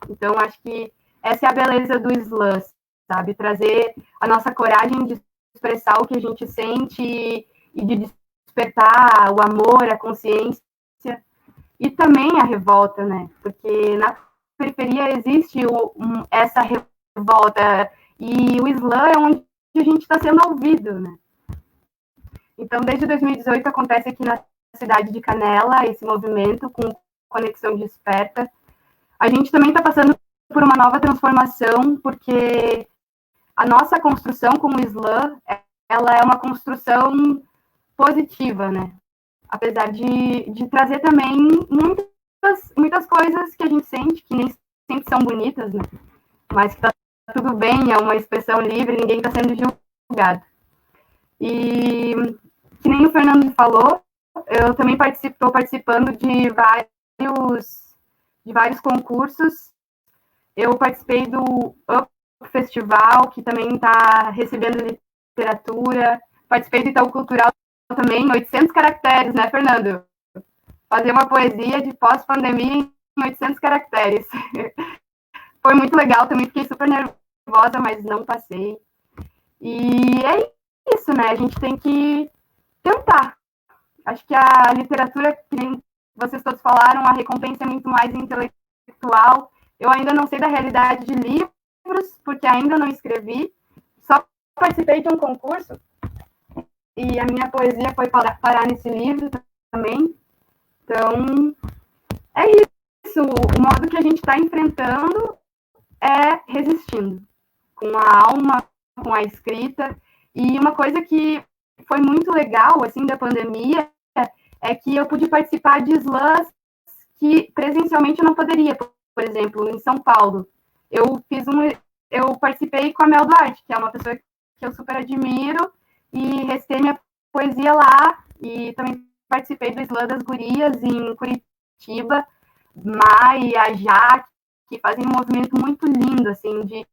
Então, acho que essa é a beleza do Islã, sabe? Trazer a nossa coragem de expressar o que a gente sente e de despertar o amor, a consciência e também a revolta, né? Porque na periferia existe essa revolta e o Islã é onde a gente está sendo ouvido, né? Então, desde 2018 acontece aqui na cidade de Canela esse movimento com Conexão Desperta. A gente também está passando por uma nova transformação, porque a nossa construção com o Islã, ela é uma construção positiva, né? Apesar de trazer também muitas coisas que a gente sente, que nem sempre são bonitas, né? Mas que tá tudo bem, é uma expressão livre, ninguém está sendo julgado. E, que nem o Fernando falou, eu também estou participando de vários concursos. Eu participei do Up Festival, que também está recebendo literatura. Participei do Itaú Cultural também, 800 caracteres, né, Fernando? Fazer uma poesia de pós-pandemia em 800 caracteres. Foi muito legal, também fiquei super nervosa, mas não passei. E é isso, né? A gente tem que tentar. Acho que a literatura, que nem vocês todos falaram, a recompensa é muito mais intelectual. Eu ainda não sei da realidade de livros, porque ainda não escrevi. Só participei de um concurso e a minha poesia foi parar nesse livro também. Então, é isso. O modo que a gente está enfrentando é resistindo, com a alma, com a escrita. E uma coisa que foi muito legal, assim, da pandemia, é que eu pude participar de slams que presencialmente eu não poderia. Por exemplo, em São Paulo, eu participei com a Mel Duarte, que é uma pessoa que eu super admiro, e recitei minha poesia lá, e também participei do Slam das Gurias em Curitiba, Mai, a Jaque, que fazem um movimento muito lindo, assim, de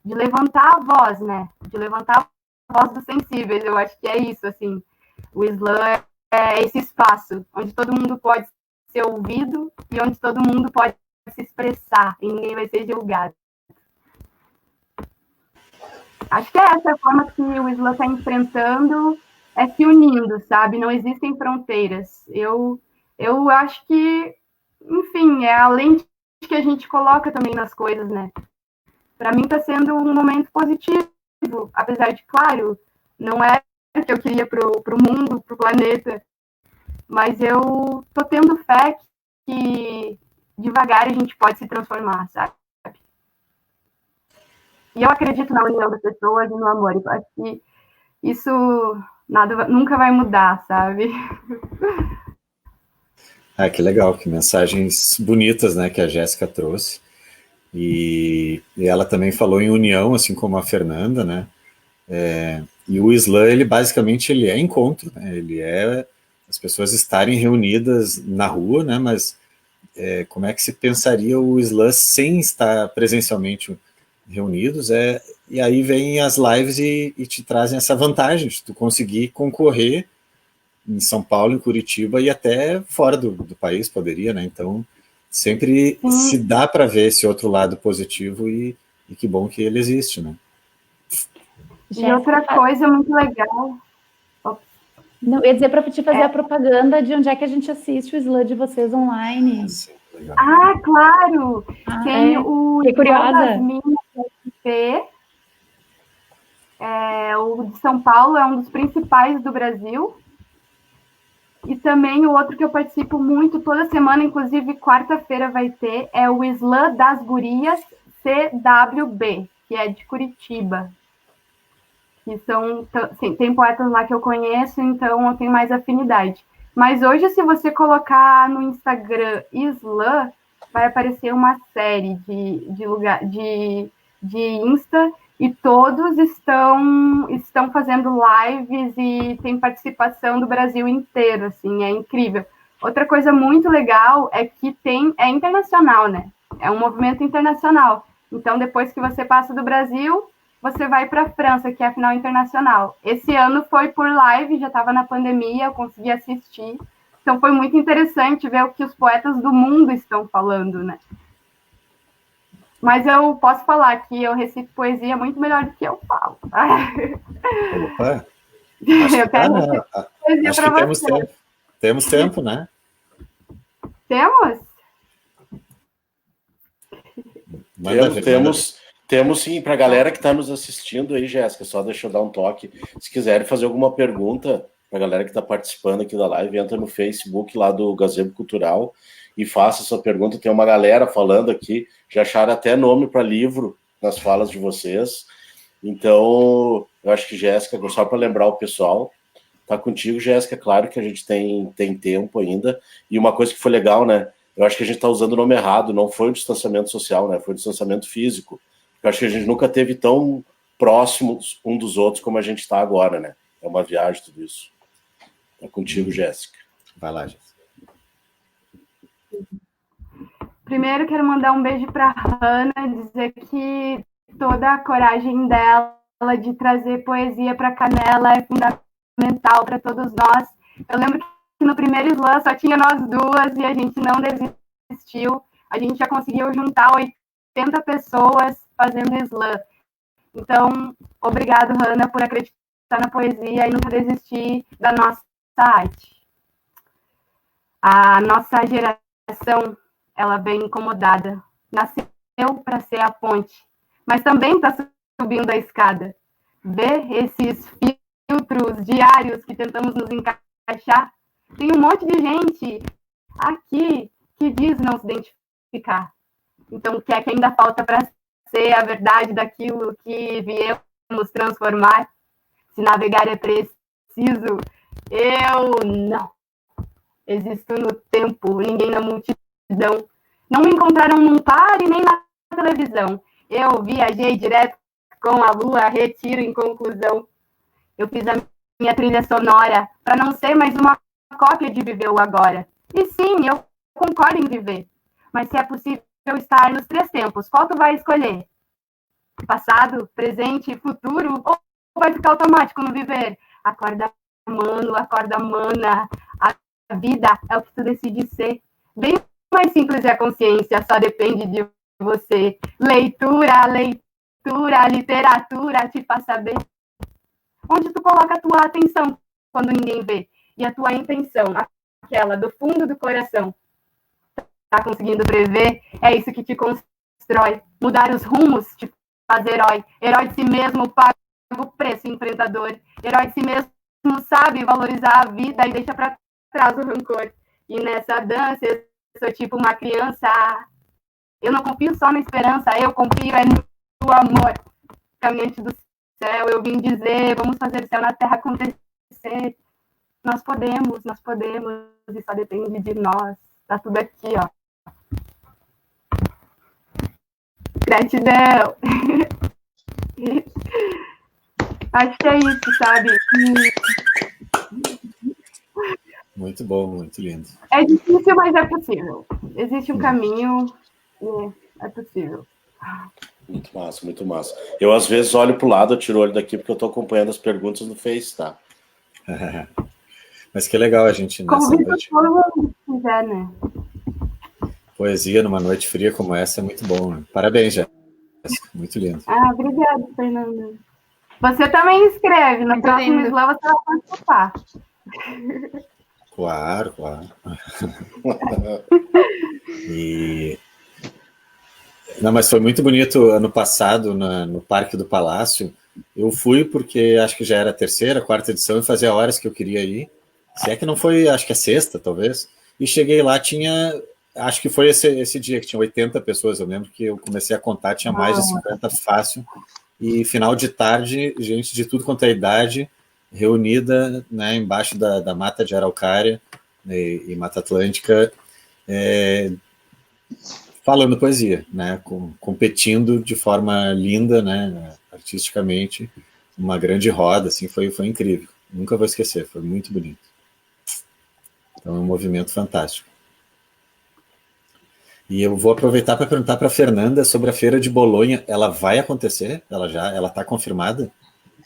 levantar a voz, né? De levantar a voz dos sensíveis. Eu acho que é isso, assim. O Slam é esse espaço onde todo mundo pode ser ouvido e onde todo mundo pode se expressar e ninguém vai ser julgado. Acho que é essa a forma que o Slam está enfrentando, é se unindo, sabe? Não existem fronteiras. Eu eu acho que, enfim, é a lente que a gente coloca também nas coisas, né? Para mim está sendo um momento positivo, apesar de, claro, não é o que eu queria para o mundo, para o planeta, mas eu tô tendo fé que devagar a gente pode se transformar, sabe? E eu acredito na união das pessoas e no amor. Eu acho que isso nunca vai mudar, sabe? Que legal, que mensagens bonitas, né, que a Jéssica trouxe. E ela também falou em união, assim como a Fernanda, né? E o Islã, ele basicamente ele é encontro, né? Ele é as pessoas estarem reunidas na rua, né? Mas como é que se pensaria o Islã sem estar presencialmente reunidos? E aí vem as lives e te trazem essa vantagem de tu conseguir concorrer em São Paulo, em Curitiba e até fora do país poderia, né? Então sempre se dá para ver esse outro lado positivo e que bom que ele existe, né? E outra coisa muito legal. Não, eu ia dizer para te fazer a propaganda de onde é que a gente assiste o Islã de vocês online. Sim, legal. Claro! Tem o curiosa. das Minas SP, o de São Paulo é um dos principais do Brasil. E também o outro que eu participo muito toda semana, inclusive quarta-feira vai ter, é o Islã das Gurias CWB, que é de Curitiba. Que são, tem poetas lá que eu conheço, então eu tenho mais afinidade. Mas hoje, se você colocar no Instagram Islã, vai aparecer uma série de Insta, e todos estão fazendo lives e tem participação do Brasil inteiro, assim, é incrível. Outra coisa muito legal é que é internacional, né? É um movimento internacional. Então, depois que você passa do Brasil, você vai para a França, que é a final internacional. Esse ano foi por live, já estava na pandemia, eu consegui assistir. Então, foi muito interessante ver o que os poetas do mundo estão falando, né? Mas eu posso falar que eu recito poesia muito melhor do que eu falo. Opa! Acho que temos tempo. Temos tempo, né? Temos? Temos sim, para a galera que está nos assistindo aí, Jéssica, só deixa eu dar um toque. Se quiserem fazer alguma pergunta para a galera que está participando aqui da live, entra no Facebook lá do Gazebo Cultural e faça sua pergunta. Tem uma galera falando aqui, já acharam até nome para livro nas falas de vocês. Então, eu acho que, Jéssica, só para lembrar o pessoal, tá contigo, Jéssica, claro que a gente tem tempo ainda. E uma coisa que foi legal, né? Eu acho que a gente está usando o nome errado, não foi o distanciamento social, né? Foi o distanciamento físico. Eu acho que a gente nunca teve tão próximos um dos outros como a gente está agora, né? É uma viagem tudo isso. Tá contigo, Jéssica. Vai lá, Jéssica. Primeiro, quero mandar um beijo para a Hannah, dizer que toda a coragem dela de trazer poesia para Canela é fundamental para todos nós. Eu lembro que no primeiro slam só tinha nós duas e a gente não desistiu. A gente já conseguiu juntar 80 pessoas fazendo slam. Então, obrigado, Hannah, por acreditar na poesia e nunca desistir da nossa arte. A nossa geração, ela vem incomodada. Nasceu para ser a ponte, mas também está subindo a escada. Ver esses filtros diários que tentamos nos encaixar. Tem um monte de gente aqui que diz não se identificar. Então, o que é que ainda falta para ser a verdade daquilo que viemos transformar? Se navegar é preciso, eu não. Existo no tempo, ninguém na multidão. Não me encontraram num par e nem na televisão. Eu viajei direto com a lua, retiro em conclusão. Eu fiz a minha trilha sonora para não ser mais uma cópia de viver o agora. E sim, eu concordo em viver. Mas se é possível estar nos 3 tempos, qual tu vai escolher? Passado, presente, futuro? Ou vai ficar automático no viver? Acorda, mano, acorda, mana. A vida é o que tu decide ser. Bem mais simples é a consciência, só depende de você. Leitura, literatura te faz saber onde tu coloca a tua atenção quando ninguém vê. E a tua intenção, aquela do fundo do coração. Tá conseguindo prever? É isso que te constrói. Mudar os rumos te faz herói. Herói de si mesmo paga o preço enfrentador. Herói de si mesmo sabe valorizar a vida e deixa pra trás o rancor. E nessa dança eu sou tipo uma criança. Eu não confio só na esperança, eu confio no amor. Caminhante do céu, eu vim dizer, vamos fazer o céu na terra acontecer. Nós podemos, e só depende de nós. Tá tudo aqui, ó. Gratidão. Acho que é isso, sabe? Muito bom, muito lindo. É difícil, mas é possível. Existe um caminho e é possível. Muito massa, muito massa. Eu, às vezes, olho pro lado, eu tiro o olho daqui, porque eu tô acompanhando as perguntas no Face, tá? Mas que legal a gente nessa Convida noite. todo mundo que quiser, né? Poesia numa noite fria como essa é muito bom, né? Parabéns, Jéssica. Muito lindo. Ah, obrigada, Fernanda. Você também escreve. No próximo Slam você vai participar. Claro, claro. Não, mas foi muito bonito ano passado no Parque do Palácio. Eu fui porque acho que já era a terceira, quarta edição e fazia horas que eu queria ir. Se é que não foi, acho que a sexta, talvez. E cheguei lá, acho que foi esse dia que tinha 80 pessoas. Eu lembro que eu comecei a contar, tinha mais de 50 fácil. E final de tarde, gente de tudo quanto é idade, reunida, né, embaixo da mata de araucária e Mata Atlântica, falando poesia, né, competindo de forma linda, né, artisticamente, uma grande roda, assim, foi incrível. Nunca vou esquecer, foi muito bonito. Então é um movimento fantástico. E eu vou aproveitar para perguntar para a Fernanda sobre a Feira de Bolonha. Ela vai acontecer? Ela está confirmada?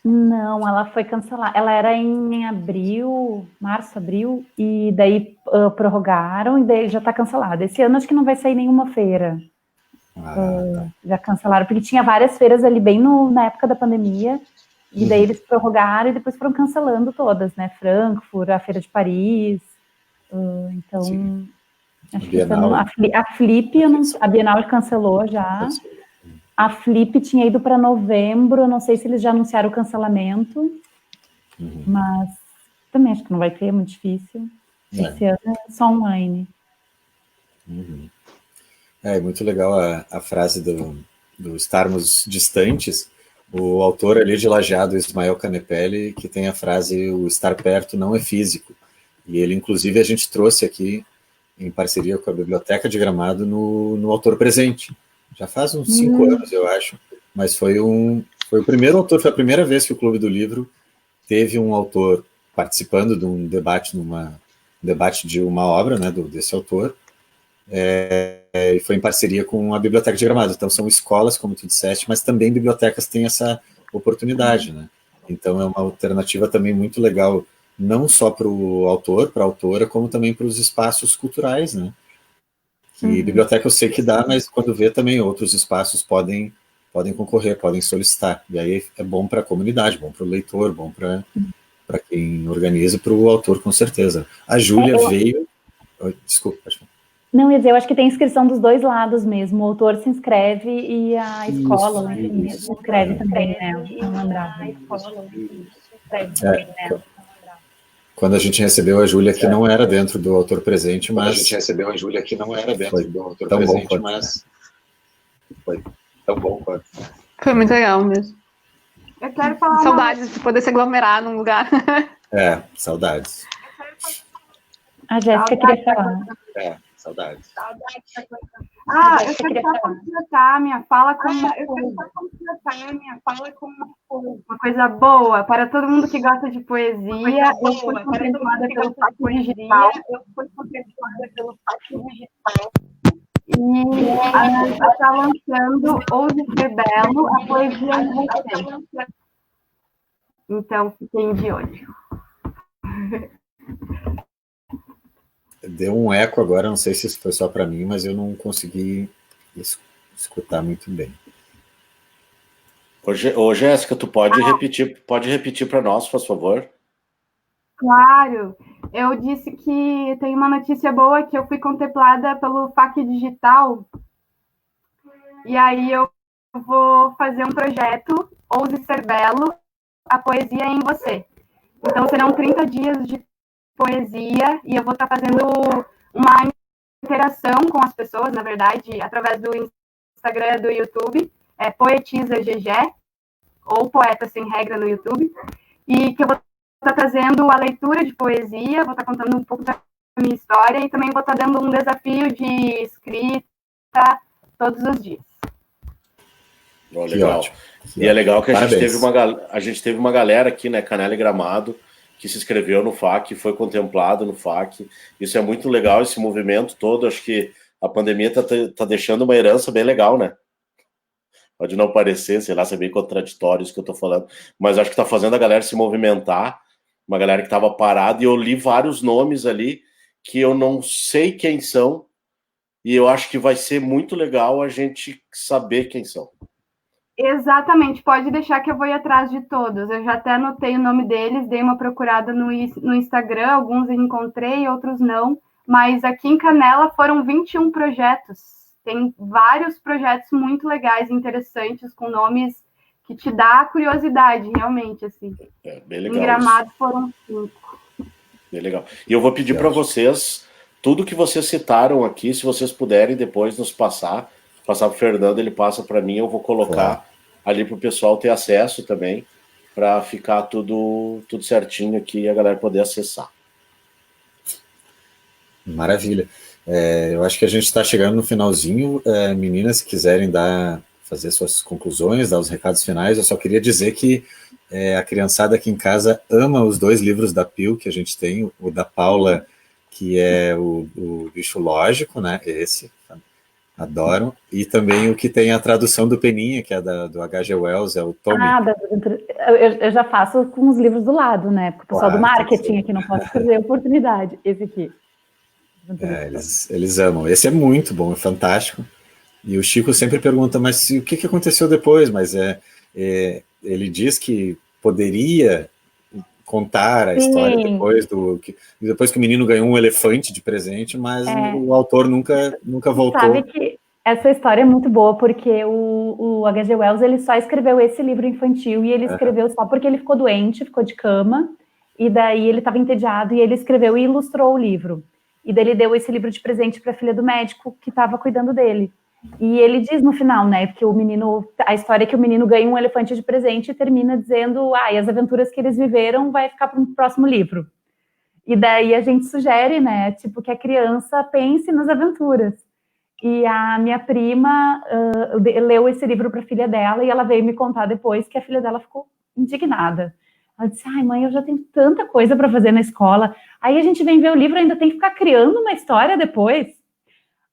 Não, ela foi cancelada. Ela era em abril, março, abril, e daí prorrogaram e daí já está cancelada. Esse ano acho que não vai sair nenhuma feira. Tá. Já cancelaram, porque tinha várias feiras ali bem na época da pandemia, e daí eles prorrogaram e depois foram cancelando todas, né? Frankfurt, a Feira de Paris, então... Sim. Acho que a Flip, a Bienal cancelou já. A Flip tinha ido para novembro, eu não sei se eles já anunciaram o cancelamento, mas também acho que não vai ter, é muito difícil. Esse ano é só online. É muito legal a frase do estarmos distantes. O autor ali de Lajeado, Ismael Canepelli, que tem a frase, o estar perto não é físico. E ele, inclusive, a gente trouxe aqui em parceria com a Biblioteca de Gramado no Autor Presente. Já faz uns 5 anos, eu acho. Mas foi o primeiro autor, foi a primeira vez que o Clube do Livro teve um autor participando de um debate, de uma obra, né, desse autor, e foi em parceria com a Biblioteca de Gramado. Então são escolas, como tu disseste, mas também bibliotecas têm essa oportunidade, né? Então é uma alternativa também muito legal, não só para o autor, para a autora, como também para os espaços culturais, né? Que biblioteca eu sei que dá, mas quando vê também outros espaços podem concorrer, podem solicitar. E aí é bom para a comunidade, bom para o leitor, bom para quem organiza, para o autor, com certeza. A Júlia veio... Desculpa, pode falar. Não, eu acho que tem inscrição dos dois lados mesmo. O autor se inscreve e a escola se inscreve também, né? Não lembrava. A escola se inscreve também, né? Quando a gente recebeu a Júlia, que não era dentro do Autor Presente, mas... A gente recebeu a Júlia, que não era dentro do Autor tão Presente, bom mas... Foi tão bom quanto. Foi muito legal mesmo. Eu quero falar... Saudades de poder se aglomerar num lugar. Saudades. A Jéssica queria falar. Saudades. Eu quero só completar minha fala com uma coisa boa para todo mundo que gosta de poesia. Eu fui contemplada pelo Fato Digital. E a gente está lançando Ouse Ser Belo, a poesia em você. Então, fiquem de olho. Deu um eco agora, não sei se isso foi só para mim, mas eu não consegui escutar muito bem. Ô, Jéssica, tu pode repetir para nós, por favor? Claro. eu disse que tem uma notícia boa, que eu fui contemplada pelo FAC Digital, e aí eu vou fazer um projeto, Ouse Ser Belo, a poesia em você. Então serão 30 dias de poesia, e eu vou estar fazendo uma interação com as pessoas, na verdade, através do Instagram, do YouTube, Poetisa GG, ou Poeta Sem Regra no YouTube, e que eu vou estar trazendo a leitura de poesia, vou estar contando um pouco da minha história, e também vou estar dando um desafio de escrita todos os dias. Oh, legal. E é legal que a gente teve uma galera aqui, né, Canela e Gramado, que se inscreveu no FAC, foi contemplado no FAC. Isso é muito legal, esse movimento todo. Acho que a pandemia tá deixando uma herança bem legal, né? Pode não parecer, sei lá, ser bem contraditório isso que eu tô falando, mas acho que tá fazendo a galera se movimentar, uma galera que tava parada, e eu li vários nomes ali que eu não sei quem são, e eu acho que vai ser muito legal a gente saber quem são. Exatamente, pode deixar que eu vou ir atrás de todos. Eu já até anotei o nome deles, dei uma procurada no Instagram, alguns eu encontrei, outros não, mas aqui em Canela foram 21 projetos. Tem vários projetos muito legais, interessantes, com nomes que te dá curiosidade, realmente, assim. Bem legal. Em Gramado foram 5. Bem legal. E eu vou pedir para vocês, tudo que vocês citaram aqui, se vocês puderem depois nos passar para o Fernando, ele passa para mim, eu vou colocar ali para o pessoal ter acesso também, para ficar tudo certinho aqui e a galera poder acessar. Maravilha. Eu acho que a gente está chegando no finalzinho. Meninas, se quiserem fazer suas conclusões, dar os recados finais, eu só queria dizer que a criançada aqui em casa ama os 2 livros da Pio que a gente tem, o da Paula, que é o Bicho Lógico, né? Esse, adoram, e também o que tem a tradução do Peninha, que é do H.G. Wells, é o Tommy. Eu já faço com os livros do lado, né? Porque o pessoal do marketing aqui não pode perder a oportunidade. Esse aqui. Eles amam. Esse é muito bom, é fantástico. E o Chico sempre pergunta, mas o que aconteceu depois? Mas ele diz que poderia contar a história depois que o menino ganhou um elefante de presente, mas o autor nunca voltou. Sabe que essa história é muito boa, porque o H.G. Wells ele só escreveu esse livro infantil, e ele escreveu só porque ele ficou doente, ficou de cama, e daí ele estava entediado, e ele escreveu e ilustrou o livro. E daí ele deu esse livro de presente para a filha do médico que estava cuidando dele. E ele diz no final, né, porque a história é que o menino ganha um elefante de presente e termina dizendo, e as aventuras que eles viveram vai ficar para um próximo livro. E daí a gente sugere, né, tipo, que a criança pense nas aventuras. E a minha prima leu esse livro para a filha dela, e ela veio me contar depois que a filha dela ficou indignada. Ela disse, mãe, eu já tenho tanta coisa para fazer na escola, aí a gente vem ver o livro, ainda tem que ficar criando uma história depois.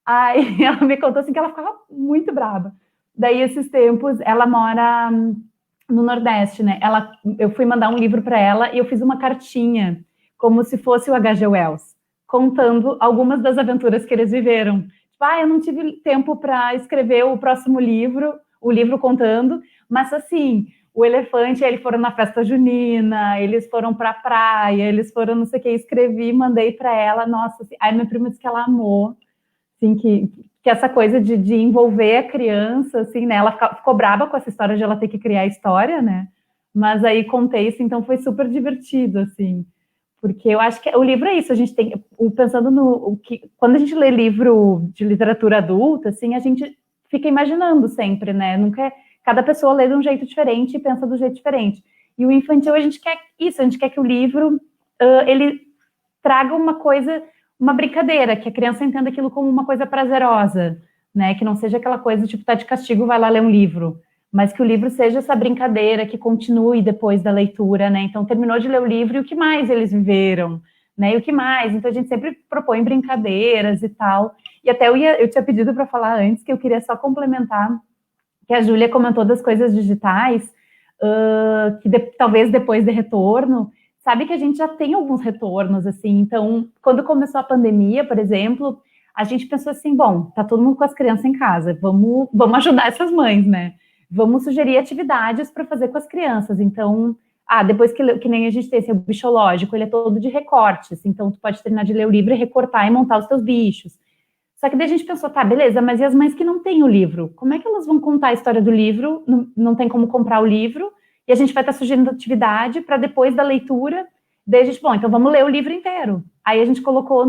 Aí ela me contou assim que ela ficava muito brava. Daí, esses tempos, ela mora no Nordeste, né? Eu fui mandar um livro para ela e eu fiz uma cartinha, como se fosse o H.G. Wells, contando algumas das aventuras que eles viveram. Tipo, eu não tive tempo para escrever o próximo livro, o livro contando, mas assim, o elefante, eles foram na festa junina, eles foram para a praia, eles foram não sei o que, escrevi, mandei para ela, nossa, assim, aí minha prima disse que ela amou, assim, que essa coisa de envolver a criança, assim, né, ela ficou brava com essa história de ela ter que criar a história, né, mas aí contei isso, então foi super divertido, assim, porque eu acho que o livro é isso, a gente tem, pensando quando a gente lê livro de literatura adulta, assim, a gente fica imaginando sempre, né, cada pessoa lê de um jeito diferente e pensa de um jeito diferente, e o infantil a gente quer isso, a gente quer que o livro, ele traga uma brincadeira, que a criança entenda aquilo como uma coisa prazerosa, né, que não seja aquela coisa, tipo, tá de castigo, vai lá ler um livro, mas que o livro seja essa brincadeira que continue depois da leitura, né, então terminou de ler o livro e o que mais eles viveram, né, e o que mais, então a gente sempre propõe brincadeiras e tal, e até eu tinha pedido para falar antes, que eu queria só complementar, que a Júlia comentou das coisas digitais, talvez depois de retorno, sabe que a gente já tem alguns retornos, assim, então, quando começou a pandemia, por exemplo, a gente pensou assim, bom, tá todo mundo com as crianças em casa, vamos ajudar essas mães, né? Vamos sugerir atividades para fazer com as crianças. Então, depois que nem a gente tem esse bichológico, ele é todo de recortes, então tu pode terminar de ler o livro e recortar e montar os teus bichos. Só que daí a gente pensou, tá, beleza, mas e as mães que não têm o livro? Como é que elas vão contar a história do livro? Não tem como comprar o livro, e a gente vai estar sugerindo atividade para depois da leitura. Daí a gente, então vamos ler o livro inteiro. Aí a gente colocou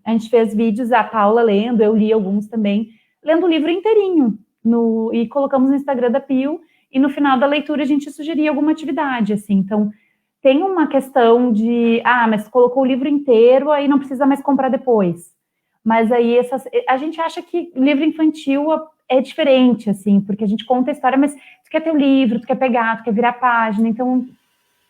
a gente fez vídeos, a Paula lendo, eu li alguns também, lendo o livro inteirinho, e colocamos no Instagram da Pio, e no final da leitura a gente sugeria alguma atividade, assim. Então, tem uma questão de, mas colocou o livro inteiro, aí não precisa mais comprar depois. Mas aí a gente acha que livro infantil é diferente, assim, porque a gente conta a história, mas tu quer ter o livro, tu quer pegar, tu quer virar a página, então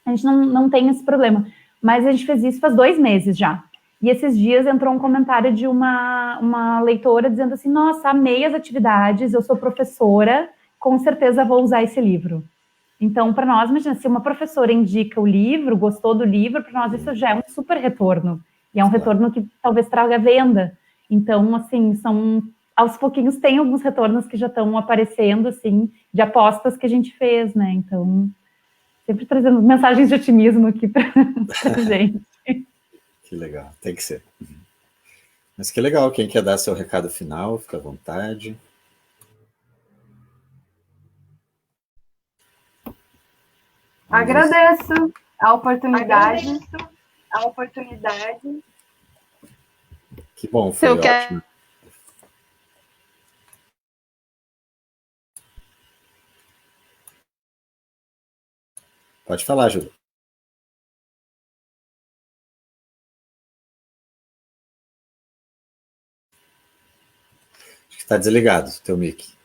a gente não tem esse problema. Mas a gente fez isso faz 2 meses já. E esses dias entrou um comentário de uma leitora dizendo assim, nossa, amei as atividades, eu sou professora, com certeza vou usar esse livro. Então, para nós, imagina, se uma professora indica o livro, gostou do livro, para nós isso já é um super retorno. E é um retorno que talvez traga venda. Então, assim, aos pouquinhos tem alguns retornos que já estão aparecendo, assim, de apostas que a gente fez, né? Então, sempre trazendo mensagens de otimismo aqui para a gente. Que legal, tem que ser. Mas que legal, quem quer dar seu recado final, fica à vontade. Agradeço a oportunidade. Que bom, foi ótimo. Pode falar, Júlia. Acho que está desligado o teu mic.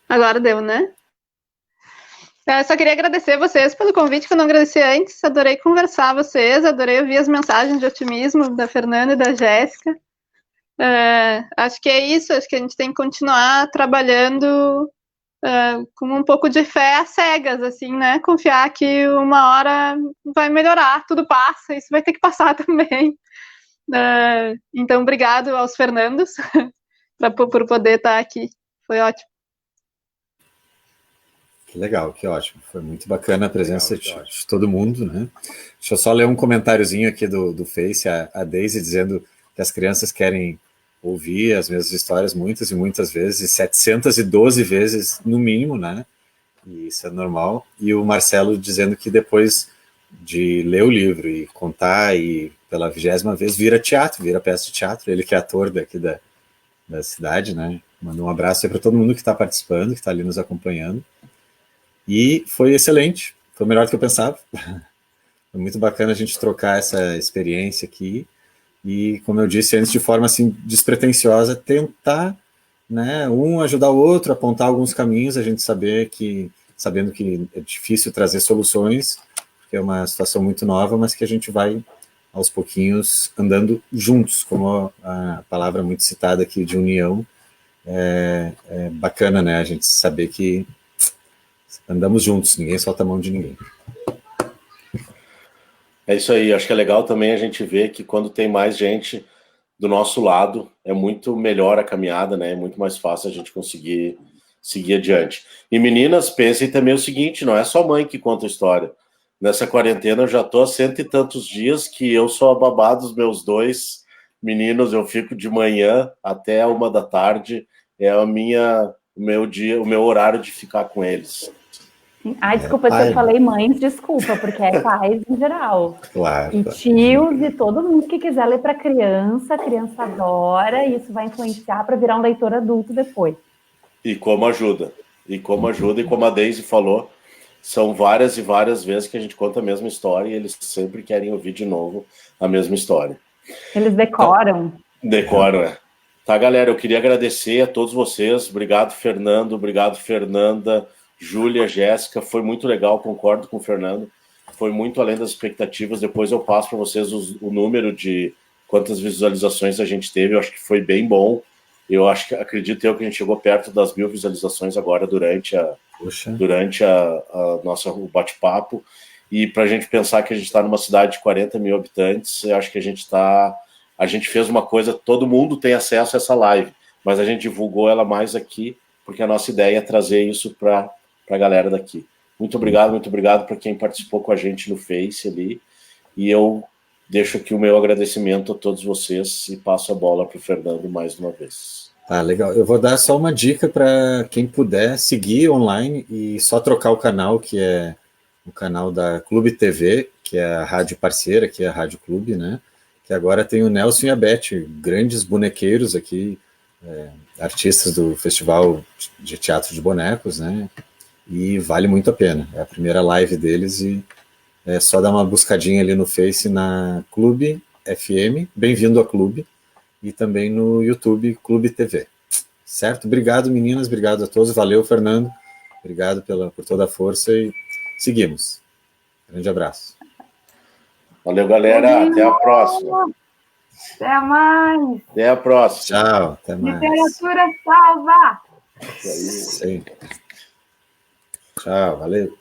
Agora deu, né? Eu só queria agradecer vocês pelo convite, que eu não agradeci antes. Adorei conversar com vocês, adorei ouvir as mensagens de otimismo da Fernanda e da Jéssica. Acho que é isso, acho que a gente tem que continuar trabalhando com um pouco de fé às cegas, assim, né? Confiar que uma hora vai melhorar, tudo passa, isso vai ter que passar também. Então, obrigado aos Fernandos por poder estar aqui. Foi ótimo. Que legal, que ótimo. Foi muito bacana a presença de todo mundo, né? Deixa eu só ler um comentáriozinho aqui do Face, a Daisy dizendo que as crianças querem ouvir as mesmas histórias muitas e muitas vezes, 712 vezes no mínimo, né? E isso é normal. E o Marcelo dizendo que depois de ler o livro e contar, e pela 20ª vez vira teatro, vira peça de teatro, ele que é ator daqui da cidade, né? Manda um abraço aí para todo mundo que está participando, que está ali nos acompanhando. E foi excelente, foi melhor do que eu pensava. Foi muito bacana a gente trocar essa experiência aqui. E, como eu disse antes, de forma assim despretensiosa, tentar, né, um ajudar o outro, apontar alguns caminhos, a gente sabendo que é difícil trazer soluções, porque é uma situação muito nova, mas que a gente vai, aos pouquinhos, andando juntos, como a palavra muito citada aqui de união. É bacana, né, a gente saber que andamos juntos, ninguém solta a mão de ninguém. É isso aí, acho que é legal também a gente ver que quando tem mais gente do nosso lado, é muito melhor a caminhada, né? É muito mais fácil a gente conseguir seguir adiante. E meninas, pensem também o seguinte, não é só mãe que conta a história. Nessa quarentena eu já tô há 100 e tantos dias que eu sou a babá dos meus 2 meninos, eu fico de manhã até 1 da tarde, é o meu dia, o meu horário de ficar com eles. Desculpa se eu falei mães, desculpa, porque é pais em geral. Claro. E tios e todo mundo que quiser ler para criança, a criança adora, e isso vai influenciar para virar um leitor adulto depois. E como ajuda, e como a Daisy falou, são várias e várias vezes que a gente conta a mesma história e eles sempre querem ouvir de novo a mesma história. Eles decoram. Decoram, é. Tá, galera, eu queria agradecer a todos vocês. Obrigado, Fernando. Obrigado, Fernanda. Júlia, Jéssica, foi muito legal, concordo com o Fernando, foi muito além das expectativas. Depois eu passo para vocês o número de quantas visualizações a gente teve, eu acho que foi bem bom. Acredito que a gente chegou perto das 1000 visualizações agora durante a nossa o bate-papo. E para a gente pensar que a gente está numa cidade de 40 mil habitantes, eu acho que a gente fez uma coisa, todo mundo tem acesso a essa live, mas a gente divulgou ela mais aqui, porque a nossa ideia é trazer isso para a galera daqui. Muito obrigado para quem participou com a gente no Face ali. E eu deixo aqui o meu agradecimento a todos vocês e passo a bola para o Fernando mais uma vez. Ah, legal. Eu vou dar só uma dica para quem puder seguir online e só trocar o canal, que é o canal da Clube TV, que é a rádio parceira, que é a Rádio Clube, né? Que agora tem o Nelson e a Beth, grandes bonequeiros aqui, artistas do Festival de Teatro de Bonecos, né? E vale muito a pena. É a primeira live deles e é só dar uma buscadinha ali no Face na Clube FM, bem-vindo a Clube, e também no YouTube Clube TV. Certo? Obrigado, meninas, obrigado a todos. Valeu, Fernando. Obrigado por toda a força e seguimos. Grande abraço. Valeu, galera. Até a próxima. Até mais. Até a próxima. Tchau. Até mais. Literatura salva. Isso aí. Sim. Tchau. Valeu.